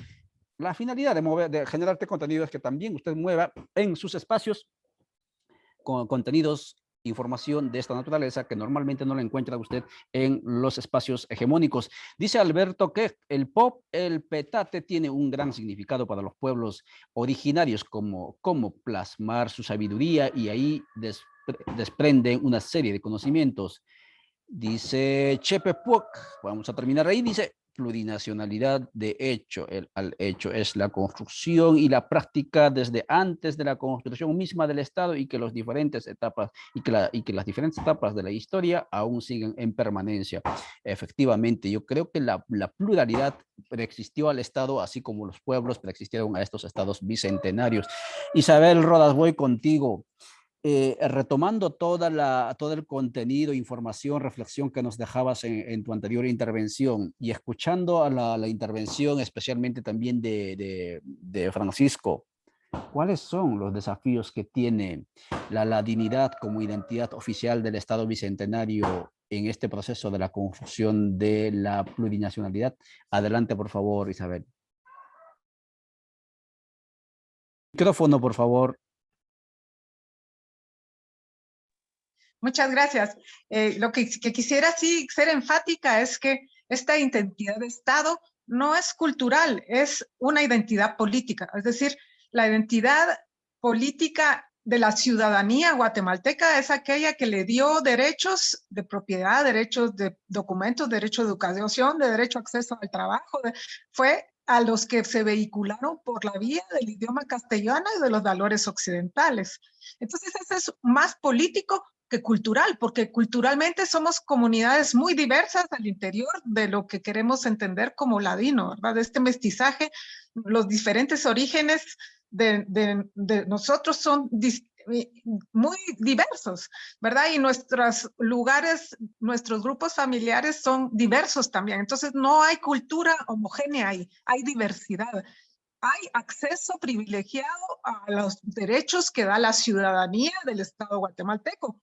La finalidad de generarte contenido es que también usted mueva en sus espacios con contenidos, información de esta naturaleza que normalmente no la encuentra usted en los espacios hegemónicos. Dice Alberto que el POP, el petate, tiene un gran significado para los pueblos originarios, como plasmar su sabiduría, y ahí desprenden una serie de conocimientos. Dice Chepe Puc, vamos a terminar ahí, dice: plurinacionalidad de hecho, al hecho es la construcción y la práctica desde antes de la construcción misma del Estado, y que las diferentes etapas de la historia aún siguen en permanencia. Efectivamente, yo creo que la pluralidad preexistió al Estado, así como los pueblos preexistieron a estos estados bicentenarios. Isabel Rodas, voy contigo. Retomando todo el contenido, información, reflexión que nos dejabas en tu anterior intervención, y escuchando a la intervención especialmente también de Francisco, ¿cuáles son los desafíos que tiene la ladinidad como identidad oficial del Estado bicentenario en este proceso de la construcción de la plurinacionalidad? Adelante, por favor, Isabel. Micrófono, por favor. Muchas gracias. Lo que quisiera sí ser enfática es que esta identidad de Estado no es cultural, es una identidad política. Es decir, la identidad política de la ciudadanía guatemalteca es aquella que le dio derechos de propiedad, derechos de documentos, derecho de educación, de derecho a acceso al trabajo. Fue a los que se vehicularon por la vía del idioma castellano y de los valores occidentales. Entonces, eso es más político que cultural, porque culturalmente somos comunidades muy diversas al interior de lo que queremos entender como ladino, ¿verdad? De este mestizaje, los diferentes orígenes de nosotros son muy diversos, ¿verdad? Y nuestros lugares, nuestros grupos familiares son diversos también. Entonces no hay cultura homogénea ahí, hay diversidad. Hay acceso privilegiado a los derechos que da la ciudadanía del Estado guatemalteco,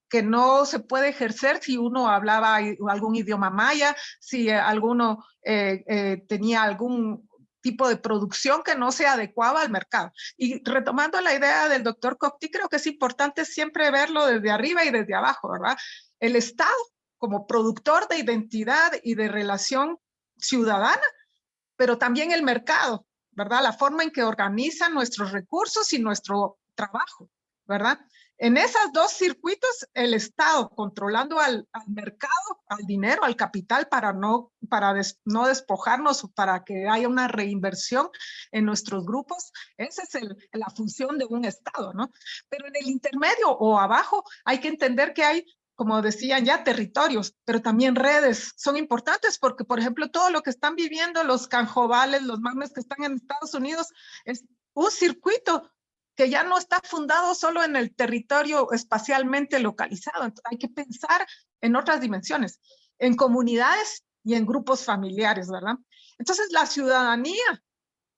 que no se puede ejercer si uno hablaba algún idioma maya, si alguno tenía algún tipo de producción que no se adecuaba al mercado. Y retomando la idea del doctor Cocti, creo que es importante siempre verlo desde arriba y desde abajo, ¿verdad? El Estado como productor de identidad y de relación ciudadana, pero también el mercado, ¿verdad? La forma en que organizan nuestros recursos y nuestro trabajo, ¿verdad? En esos dos circuitos, el Estado controlando al mercado, al dinero, al capital, para no despojarnos, para que haya una reinversión en nuestros grupos, esa es la función de un Estado, ¿no? Pero en el intermedio o abajo hay que entender que hay, como decían ya, territorios, pero también redes son importantes porque, por ejemplo, todo lo que están viviendo los canjobales, los magnes que están en Estados Unidos, es un circuito que ya no está fundado solo en el territorio espacialmente localizado. Entonces, hay que pensar en otras dimensiones, en comunidades y en grupos familiares, ¿verdad? Entonces, la ciudadanía,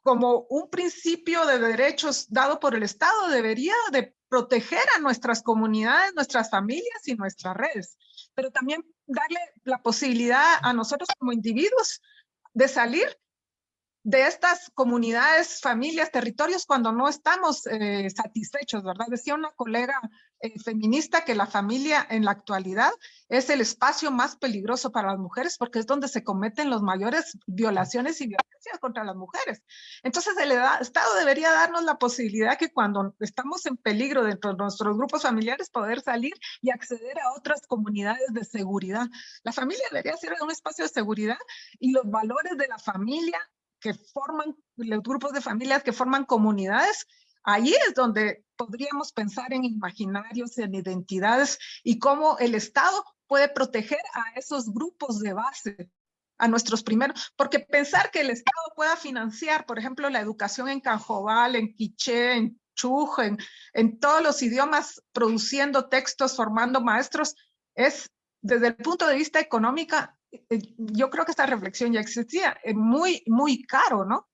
como un principio de derechos dado por el Estado, debería de proteger a nuestras comunidades, nuestras familias y nuestras redes, pero también darle la posibilidad a nosotros como individuos de salir de estas comunidades, familias, territorios, cuando no estamos satisfechos, ¿verdad? Decía una colega feminista que la familia en la actualidad es el espacio más peligroso para las mujeres porque es donde se cometen las mayores violaciones y violencias contra las mujeres. Entonces el Estado debería darnos la posibilidad que cuando estamos en peligro dentro de nuestros grupos familiares poder salir y acceder a otras comunidades de seguridad. La familia debería ser un espacio de seguridad y los valores de la familia que forman los grupos de familias que forman comunidades, ahí es donde podríamos pensar en imaginarios, en identidades y cómo el Estado puede proteger a esos grupos de base, a nuestros primeros, porque pensar que el Estado pueda financiar, por ejemplo, la educación en canjobal, en quiché, en chuj, en todos los idiomas, produciendo textos, formando maestros, es desde el punto de vista económico, yo creo que esta reflexión ya existía, muy, muy caro, ¿no?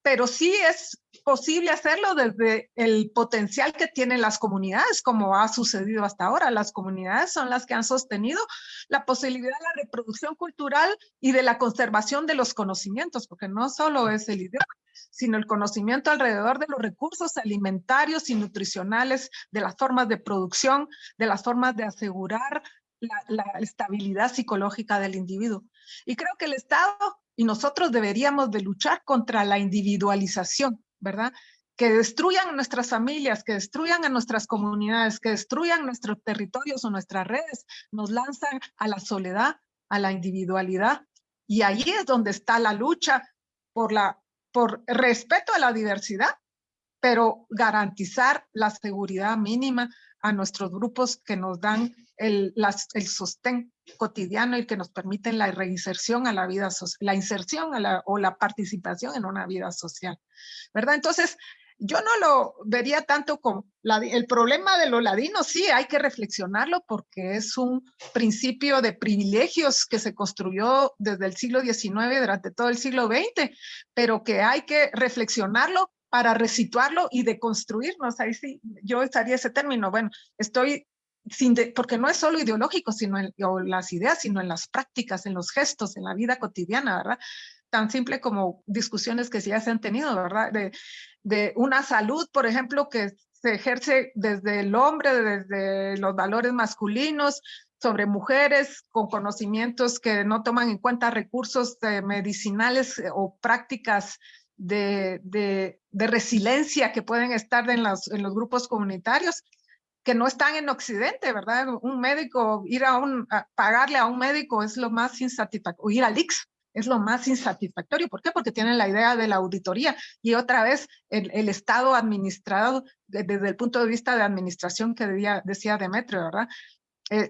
Pero sí es posible hacerlo desde el potencial que tienen las comunidades, como ha sucedido hasta ahora. Las comunidades son las que han sostenido la posibilidad de la reproducción cultural y de la conservación de los conocimientos, porque no solo es el idioma, sino el conocimiento alrededor de los recursos alimentarios y nutricionales, de las formas de producción, de las formas de asegurar la estabilidad psicológica del individuo. Y creo que el Estado y nosotros deberíamos de luchar contra la individualización, ¿verdad? Que destruyan nuestras familias, que destruyan a nuestras comunidades, que destruyan nuestros territorios o nuestras redes, nos lanzan a la soledad, a la individualidad. Y ahí es donde está la lucha por respeto a la diversidad, pero garantizar la seguridad mínima a nuestros grupos que nos dan el sostén cotidiano y que nos permiten la reinserción a la vida social, la inserción o la participación en una vida social, ¿verdad? Entonces, yo no lo vería tanto como el problema de lo ladino, sí, hay que reflexionarlo porque es un principio de privilegios que se construyó desde el siglo XIX durante todo el siglo XX, pero que hay que reflexionarlo para resituarlo y deconstruirnos. Ahí sí, yo estaría ese término. Bueno, estoy porque no es solo ideológico, sino o las ideas, sino en las prácticas, en los gestos, en la vida cotidiana, ¿verdad? tan simple como discusiones que ya se han tenido, ¿verdad? De una salud, por ejemplo, que se ejerce desde el hombre, desde los valores masculinos, sobre mujeres con conocimientos que no toman en cuenta recursos medicinales o prácticas de resiliencia que pueden estar en los grupos comunitarios, que no están en Occidente, ¿verdad? Un médico, a pagarle a un médico es lo más insatisfactorio, o ir al IX es lo más insatisfactorio. ¿Por qué? Porque tienen la idea de la auditoría y otra vez el Estado administrado desde el punto de vista de administración que decía Demetrio, ¿verdad?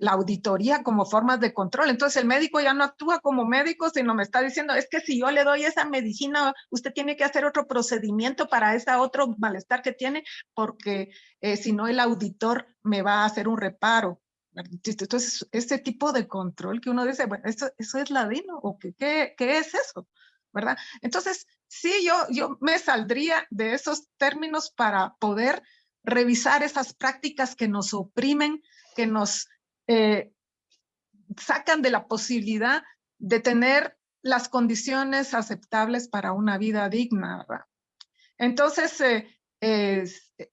La auditoría como formas de control. Entonces el médico ya no actúa como médico, sino me está diciendo, es que si yo le doy esa medicina, usted tiene que hacer otro procedimiento para ese otro malestar que tiene, porque si no el auditor me va a hacer un reparo. Entonces, ese tipo de control que uno dice, bueno, ¿eso es ladino? ¿O qué es eso? ¿Verdad? Entonces, sí, yo me saldría de esos términos para poder revisar esas prácticas que nos oprimen, que nos sacan de la posibilidad de tener las condiciones aceptables para una vida digna, ¿verdad? Entonces,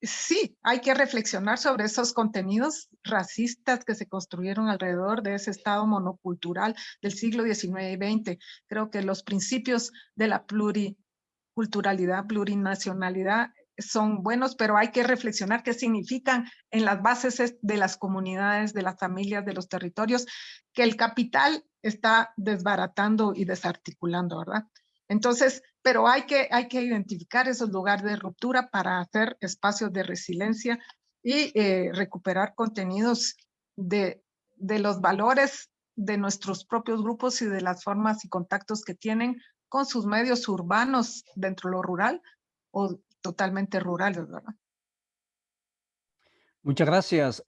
sí, hay que reflexionar sobre esos contenidos racistas que se construyeron alrededor de ese estado monocultural del siglo XIX y XX. Creo que los principios de la pluriculturalidad, plurinacionalidad son buenos, pero hay que reflexionar qué significan en las bases de las comunidades, de las familias, de los territorios, que el capital está desbaratando y desarticulando, ¿verdad? Entonces, pero hay que identificar esos lugares de ruptura para hacer espacios de resiliencia y recuperar contenidos de los valores de nuestros propios grupos y de las formas y contactos que tienen con sus medios urbanos dentro de lo rural o totalmente rurales, ¿verdad? Muchas gracias,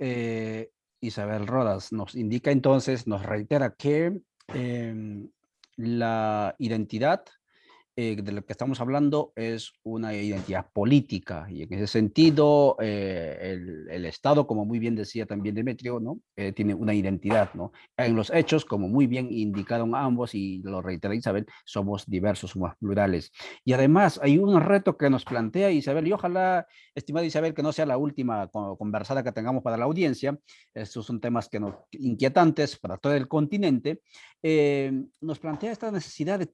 Isabel Rodas. Nos indica entonces, nos reitera que la identidad de lo que estamos hablando es una identidad política y en ese sentido el Estado, como muy bien decía también Demetrio, ¿no? Tiene una identidad, ¿no? En los hechos, como muy bien indicaron ambos y lo reitera Isabel, somos diversos, somos plurales. Y además hay un reto que nos plantea Isabel y ojalá, estimada Isabel, que no sea la última conversada que tengamos para la audiencia. Estos son temas que nos inquietantes para todo el continente. Nos plantea esta necesidad de,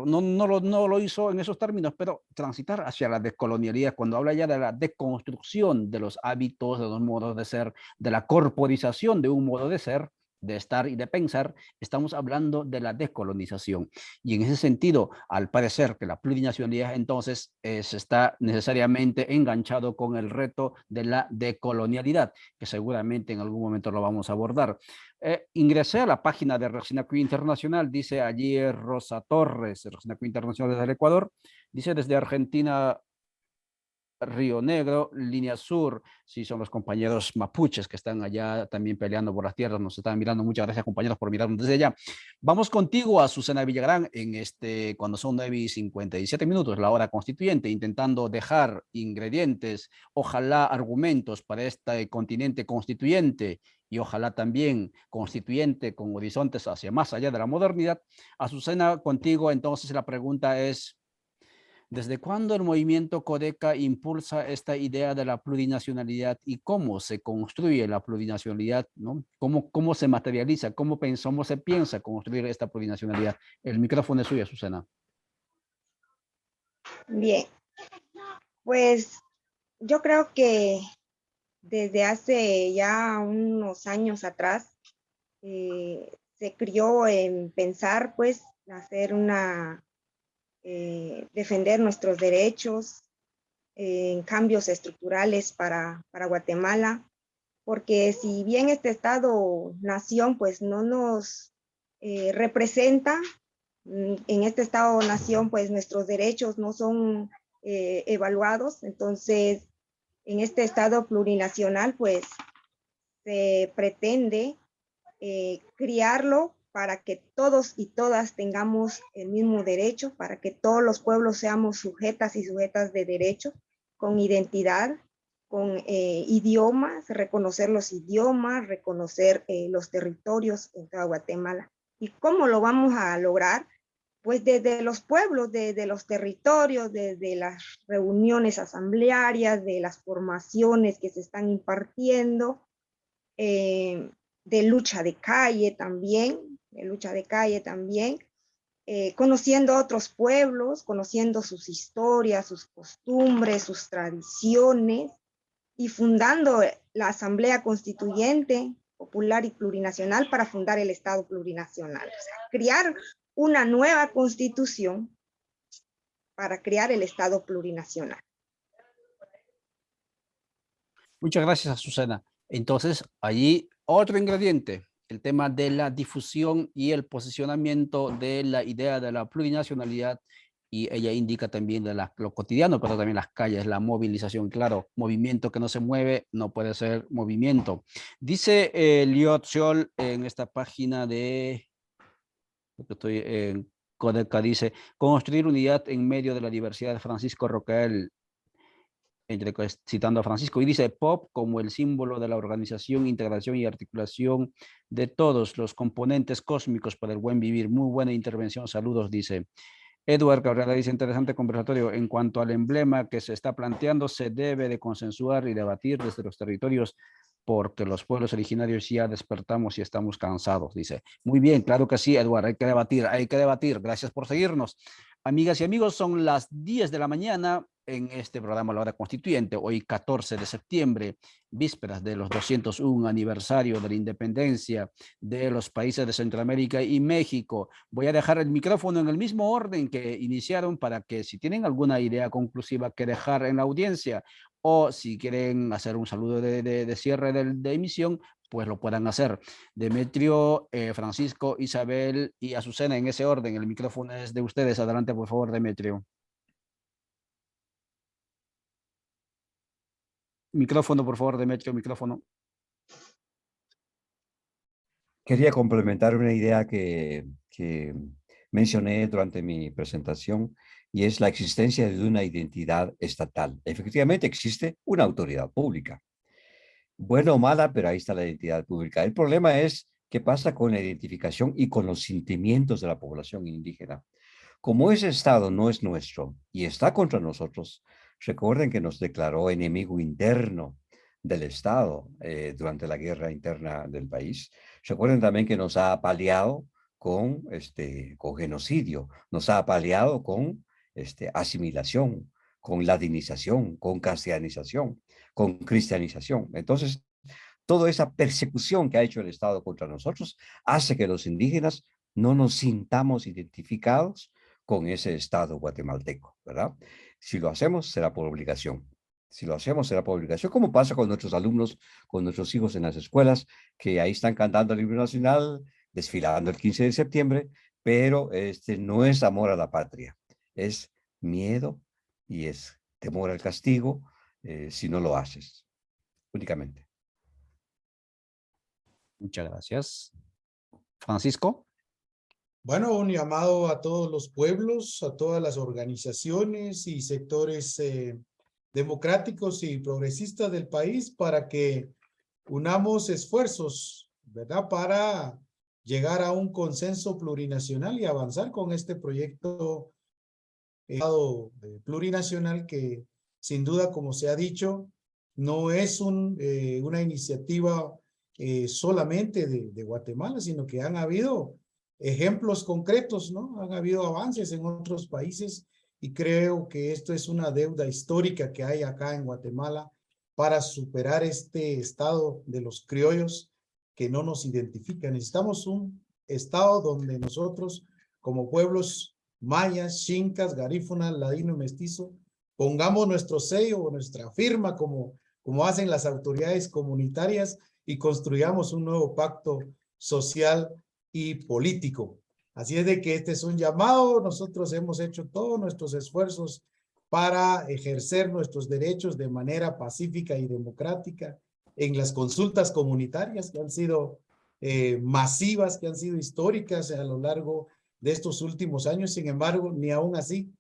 no lo hizo en esos términos, pero transitar hacia la descolonialidad, cuando habla ya de la deconstrucción de los hábitos, de los modos de ser, de la corporización de un modo de ser, de estar y de pensar, estamos hablando de la descolonización. Y en ese sentido, al parecer que la plurinacionalidad entonces está necesariamente enganchado con el reto de la decolonialidad, que seguramente en algún momento lo vamos a abordar. Ingresé a la página de Resina Queer Internacional, dice allí Rosa Torres, Resina Queer Internacional desde el Ecuador, dice desde Argentina, Río Negro, Línea Sur, sí son los compañeros mapuches que están allá también peleando por las tierras, nos están mirando. Muchas gracias, compañeros, por mirarnos desde allá. Vamos contigo a Susana Villagrán cuando son 9:57, la hora constituyente, intentando dejar ingredientes, ojalá argumentos para este continente constituyente y ojalá también constituyente con horizontes hacia más allá de la modernidad. Azucena, contigo entonces la pregunta es, ¿desde cuándo el movimiento Codeca impulsa esta idea de la plurinacionalidad y cómo se construye la plurinacionalidad, ¿no? ¿Cómo se materializa? ¿Cómo se piensa construir esta plurinacionalidad? El micrófono es suyo, Susana. Bien, pues yo creo que desde hace ya unos años atrás se crió en pensar, pues, hacer defender nuestros derechos en cambios estructurales para Guatemala, porque si bien este Estado-nación pues no nos representa, en este Estado-nación pues nuestros derechos no son evaluados, entonces en este Estado plurinacional pues se pretende criarlo para que todos y todas tengamos el mismo derecho, para que todos los pueblos seamos sujetas y sujetas de derecho, con identidad, con idiomas, reconocer los idiomas, reconocer los territorios en toda Guatemala. ¿Y cómo lo vamos a lograr? pues desde los pueblos, desde los territorios, desde las reuniones asamblearias, de las formaciones que se están impartiendo, de lucha de calle también, conociendo a otros pueblos, conociendo sus historias, sus costumbres, sus tradiciones, y fundando la Asamblea Constituyente Popular y Plurinacional para fundar el Estado plurinacional. O sea, crear una nueva constitución para crear el Estado plurinacional. Muchas gracias, Azucena. Entonces, allí otro ingrediente, el tema de la difusión y el posicionamiento de la idea de la plurinacionalidad, y ella indica también de lo cotidiano, pero también las calles, la movilización. Claro, movimiento que no se mueve no puede ser movimiento. Dice Liot Scholl en esta página de, que estoy en Codeca, dice, construir unidad en medio de la diversidad. Francisco Rocael, citando a Francisco, y dice POP como el símbolo de la organización, integración y articulación de todos los componentes cósmicos para el buen vivir. Muy buena intervención, saludos, dice. Edward Cabrera dice, interesante conversatorio. En cuanto al emblema que se está planteando, se debe de consensuar y debatir desde los territorios, porque los pueblos originarios ya despertamos y estamos cansados, dice. Muy bien, claro que sí, Edward, hay que debatir. Gracias por seguirnos. Amigas y amigos, son las 10 de la mañana en este programa La Hora Constituyente, hoy 14 de septiembre, vísperas de los 201 aniversario de la independencia de los países de Centroamérica y México. Voy a dejar el micrófono en el mismo orden que iniciaron para que si tienen alguna idea conclusiva que dejar en la audiencia o si quieren hacer un saludo de cierre de emisión, pues lo puedan hacer. Demetrio, Francisco, Isabel y Azucena, en ese orden. El micrófono es de ustedes. Adelante, por favor, Demetrio. Micrófono, por favor, Demetrio, micrófono. Quería complementar una idea que mencioné durante mi presentación, y es la existencia de una identidad estatal. Efectivamente, existe una autoridad pública. Buena o mala, pero ahí está la identidad pública. El problema es qué pasa con la identificación y con los sentimientos de la población indígena. Como ese Estado no es nuestro y está contra nosotros, recuerden que nos declaró enemigo interno del Estado durante la guerra interna del país. Recuerden también que nos ha apaleado con genocidio, nos ha apaleado con asimilación, con latinización, con castellanización, con cristianización. Entonces, toda esa persecución que ha hecho el Estado contra nosotros hace que los indígenas no nos sintamos identificados con ese Estado guatemalteco, ¿verdad? Si lo hacemos, será por obligación. Si lo hacemos, será por obligación, como pasa con nuestros alumnos, con nuestros hijos en las escuelas, que ahí están cantando el himno nacional, desfilando el 15 de septiembre, pero no es amor a la patria, es miedo y es temor al castigo si no lo haces, únicamente. Muchas gracias. Francisco. Bueno, un llamado a todos los pueblos, a todas las organizaciones y sectores democráticos y progresistas del país para que unamos esfuerzos, ¿verdad? Para llegar a un consenso plurinacional y avanzar con este proyecto plurinacional que, sin duda, como se ha dicho, no es una iniciativa solamente de Guatemala, sino que han habido ejemplos concretos, ¿no? Han habido avances en otros países y creo que esto es una deuda histórica que hay acá en Guatemala para superar este estado de los criollos que no nos identifican. Necesitamos un estado donde nosotros, como pueblos mayas, chincas, garífunas, ladino y mestizo, pongamos nuestro sello o nuestra firma como hacen las autoridades comunitarias y construyamos un nuevo pacto social y político. Así es de que este es un llamado. Nosotros hemos hecho todos nuestros esfuerzos para ejercer nuestros derechos de manera pacífica y democrática en las consultas comunitarias que han sido masivas, que han sido históricas a lo largo de estos últimos años. Sin embargo, ni aún así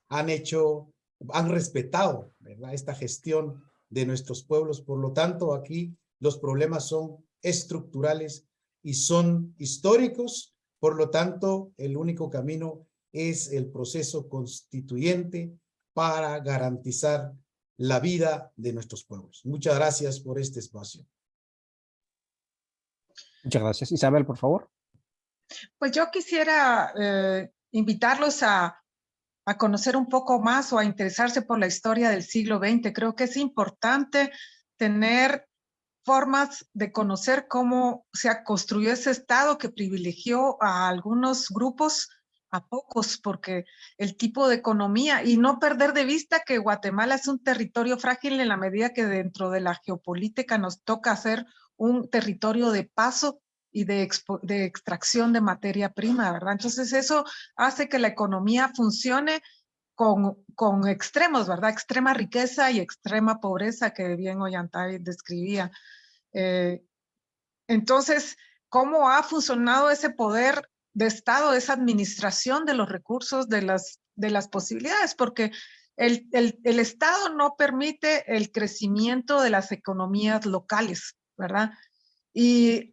han respetado, ¿verdad?, esta gestión de nuestros pueblos. Por lo tanto, aquí los problemas son estructurales y son históricos, Por lo tanto, el único camino es el proceso constituyente para garantizar la vida de nuestros pueblos. Muchas gracias por este espacio. Muchas gracias. Isabel, por favor. Pues yo quisiera invitarlos a conocer un poco más o a interesarse por la historia del siglo XX. Creo que es importante tener formas de conocer cómo se construyó ese Estado que privilegió a algunos grupos, a pocos, porque el tipo de economía, y no perder de vista que Guatemala es un territorio frágil en la medida que dentro de la geopolítica nos toca ser un territorio de paso y de extracción de materia prima, ¿verdad? Entonces eso hace que la economía funcione con extremos, ¿verdad? Extrema riqueza y extrema pobreza que bien Ollantay describía. Entonces, ¿cómo ha funcionado ese poder de Estado, esa administración de los recursos, de las posibilidades? Porque el Estado no permite el crecimiento de las economías locales, ¿verdad? Y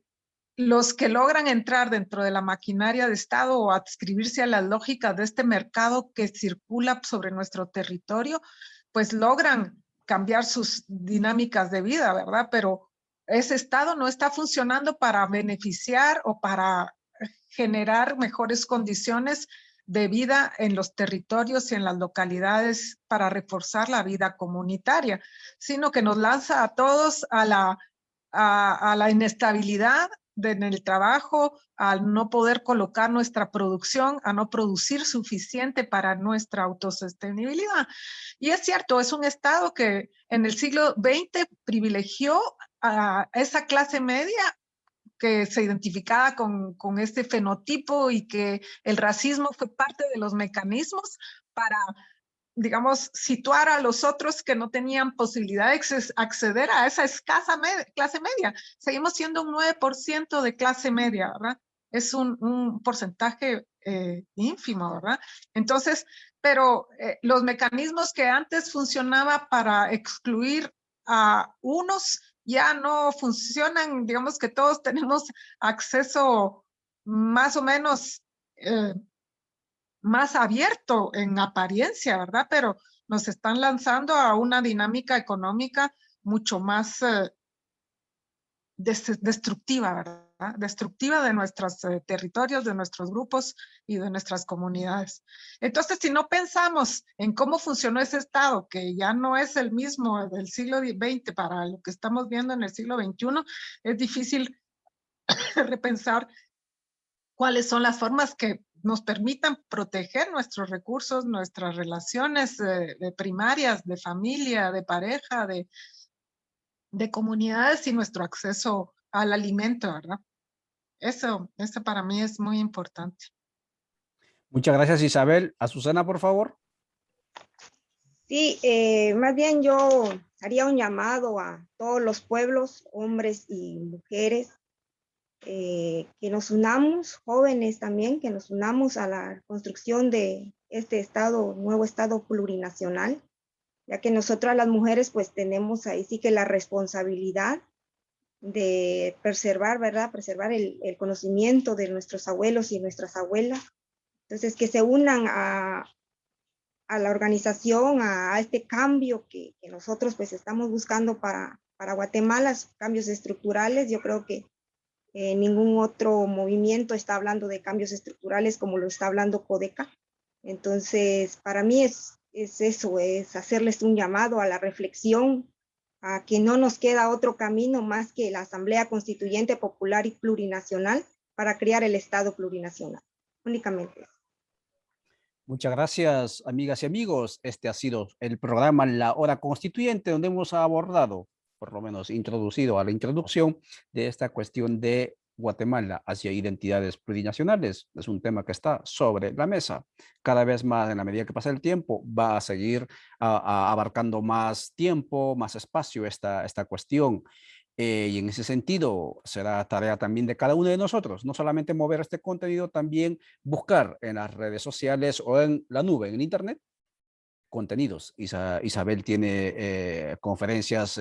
los que logran entrar dentro de la maquinaria de Estado o adscribirse a las lógicas de este mercado que circula sobre nuestro territorio, pues logran cambiar sus dinámicas de vida, ¿verdad? Pero ese Estado no está funcionando para beneficiar o para generar mejores condiciones de vida en los territorios y en las localidades para reforzar la vida comunitaria, sino que nos lanza a todos a la inestabilidad en el trabajo, al no poder colocar nuestra producción, a no producir suficiente para nuestra autosostenibilidad. Y es cierto, es un Estado que en el siglo XX privilegió a esa clase media que se identificaba con este fenotipo y que el racismo fue parte de los mecanismos para, digamos, situar a los otros que no tenían posibilidad de acceder a esa escasa clase media. Seguimos siendo un 9% de clase media, ¿verdad? Es un porcentaje ínfimo, ¿verdad? Entonces, pero los mecanismos que antes funcionaba para excluir a unos ya no funcionan. Digamos que todos tenemos acceso más o menos más abierto en apariencia, ¿verdad? Pero nos están lanzando a una dinámica económica mucho más destructiva, ¿verdad? Destructiva de nuestros territorios, de nuestros grupos y de nuestras comunidades. Entonces, si no pensamos en cómo funcionó ese Estado, que ya no es el mismo del siglo XX para lo que estamos viendo en el siglo XXI, es difícil repensar cuáles son las formas que nos permitan proteger nuestros recursos, nuestras relaciones primarias, de familia, de pareja, de comunidades y nuestro acceso al alimento, ¿verdad? Eso para mí es muy importante. Muchas gracias, Isabel. Azucena, por favor. Sí, más bien yo haría un llamado a todos los pueblos, hombres y mujeres, que nos unamos, jóvenes también, que nos unamos a la construcción de este Estado, nuevo Estado plurinacional, ya que nosotras las mujeres pues tenemos ahí sí que la responsabilidad de preservar, ¿verdad? Preservar el conocimiento de nuestros abuelos y nuestras abuelas. Entonces, que se unan a la organización, a este cambio que nosotros pues estamos buscando para Guatemala, cambios estructurales. Yo creo que ningún otro movimiento está hablando de cambios estructurales como lo está hablando Codeca. Entonces, para mí es eso, es hacerles un llamado a la reflexión, a que no nos queda otro camino más que la Asamblea Constituyente Popular y Plurinacional para crear el Estado plurinacional, únicamente. Muchas gracias, amigas y amigos. Este ha sido el programa La Hora Constituyente, donde hemos abordado, por lo menos introducido a la introducción de esta cuestión de Guatemala hacia identidades plurinacionales. Es un tema que está sobre la mesa. Cada vez más, en la medida que pasa el tiempo, va a seguir abarcando más tiempo, más espacio esta cuestión. Y en ese sentido, será tarea también de cada uno de nosotros, no solamente mover este contenido, también buscar en las redes sociales o en la nube, en Internet, contenidos. Isabel tiene conferencias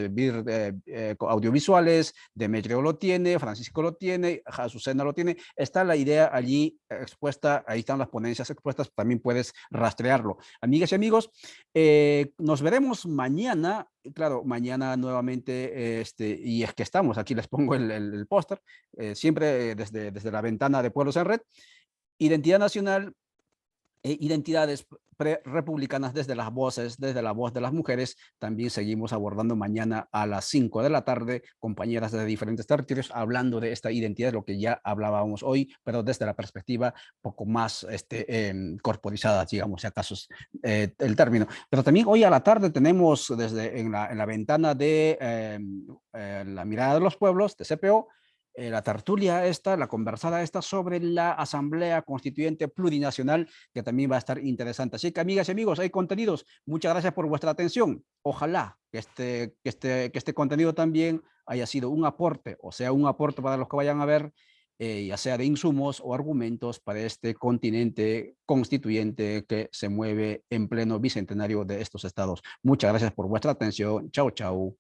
audiovisuales, Demetrio lo tiene, Francisco lo tiene, Azucena lo tiene. Está la idea allí expuesta, ahí están las ponencias expuestas, también puedes rastrearlo. Amigas y amigos, nos veremos mañana. Claro, mañana nuevamente, y es que estamos, aquí les pongo el póster, siempre desde la ventana de Pueblos en Red, Identidad Nacional e identidades republicanas desde las voces, desde la voz de las mujeres. También seguimos abordando mañana a las 5 de la tarde, compañeras de diferentes territorios, hablando de esta identidad, lo que ya hablábamos hoy, pero desde la perspectiva poco más corporizada, digamos, si acaso es el término. Pero también hoy a la tarde tenemos desde en la ventana de la mirada de los pueblos, de CPO, la tertulia esta, la conversada esta sobre la Asamblea Constituyente Plurinacional, que también va a estar interesante. Así que, amigas y amigos, hay contenidos. Muchas gracias por vuestra atención. Ojalá que este contenido también haya sido un aporte, o sea, un aporte para los que vayan a ver, ya sea de insumos o argumentos para este continente constituyente que se mueve en pleno bicentenario de estos estados. Muchas gracias por vuestra atención. Chao, chao.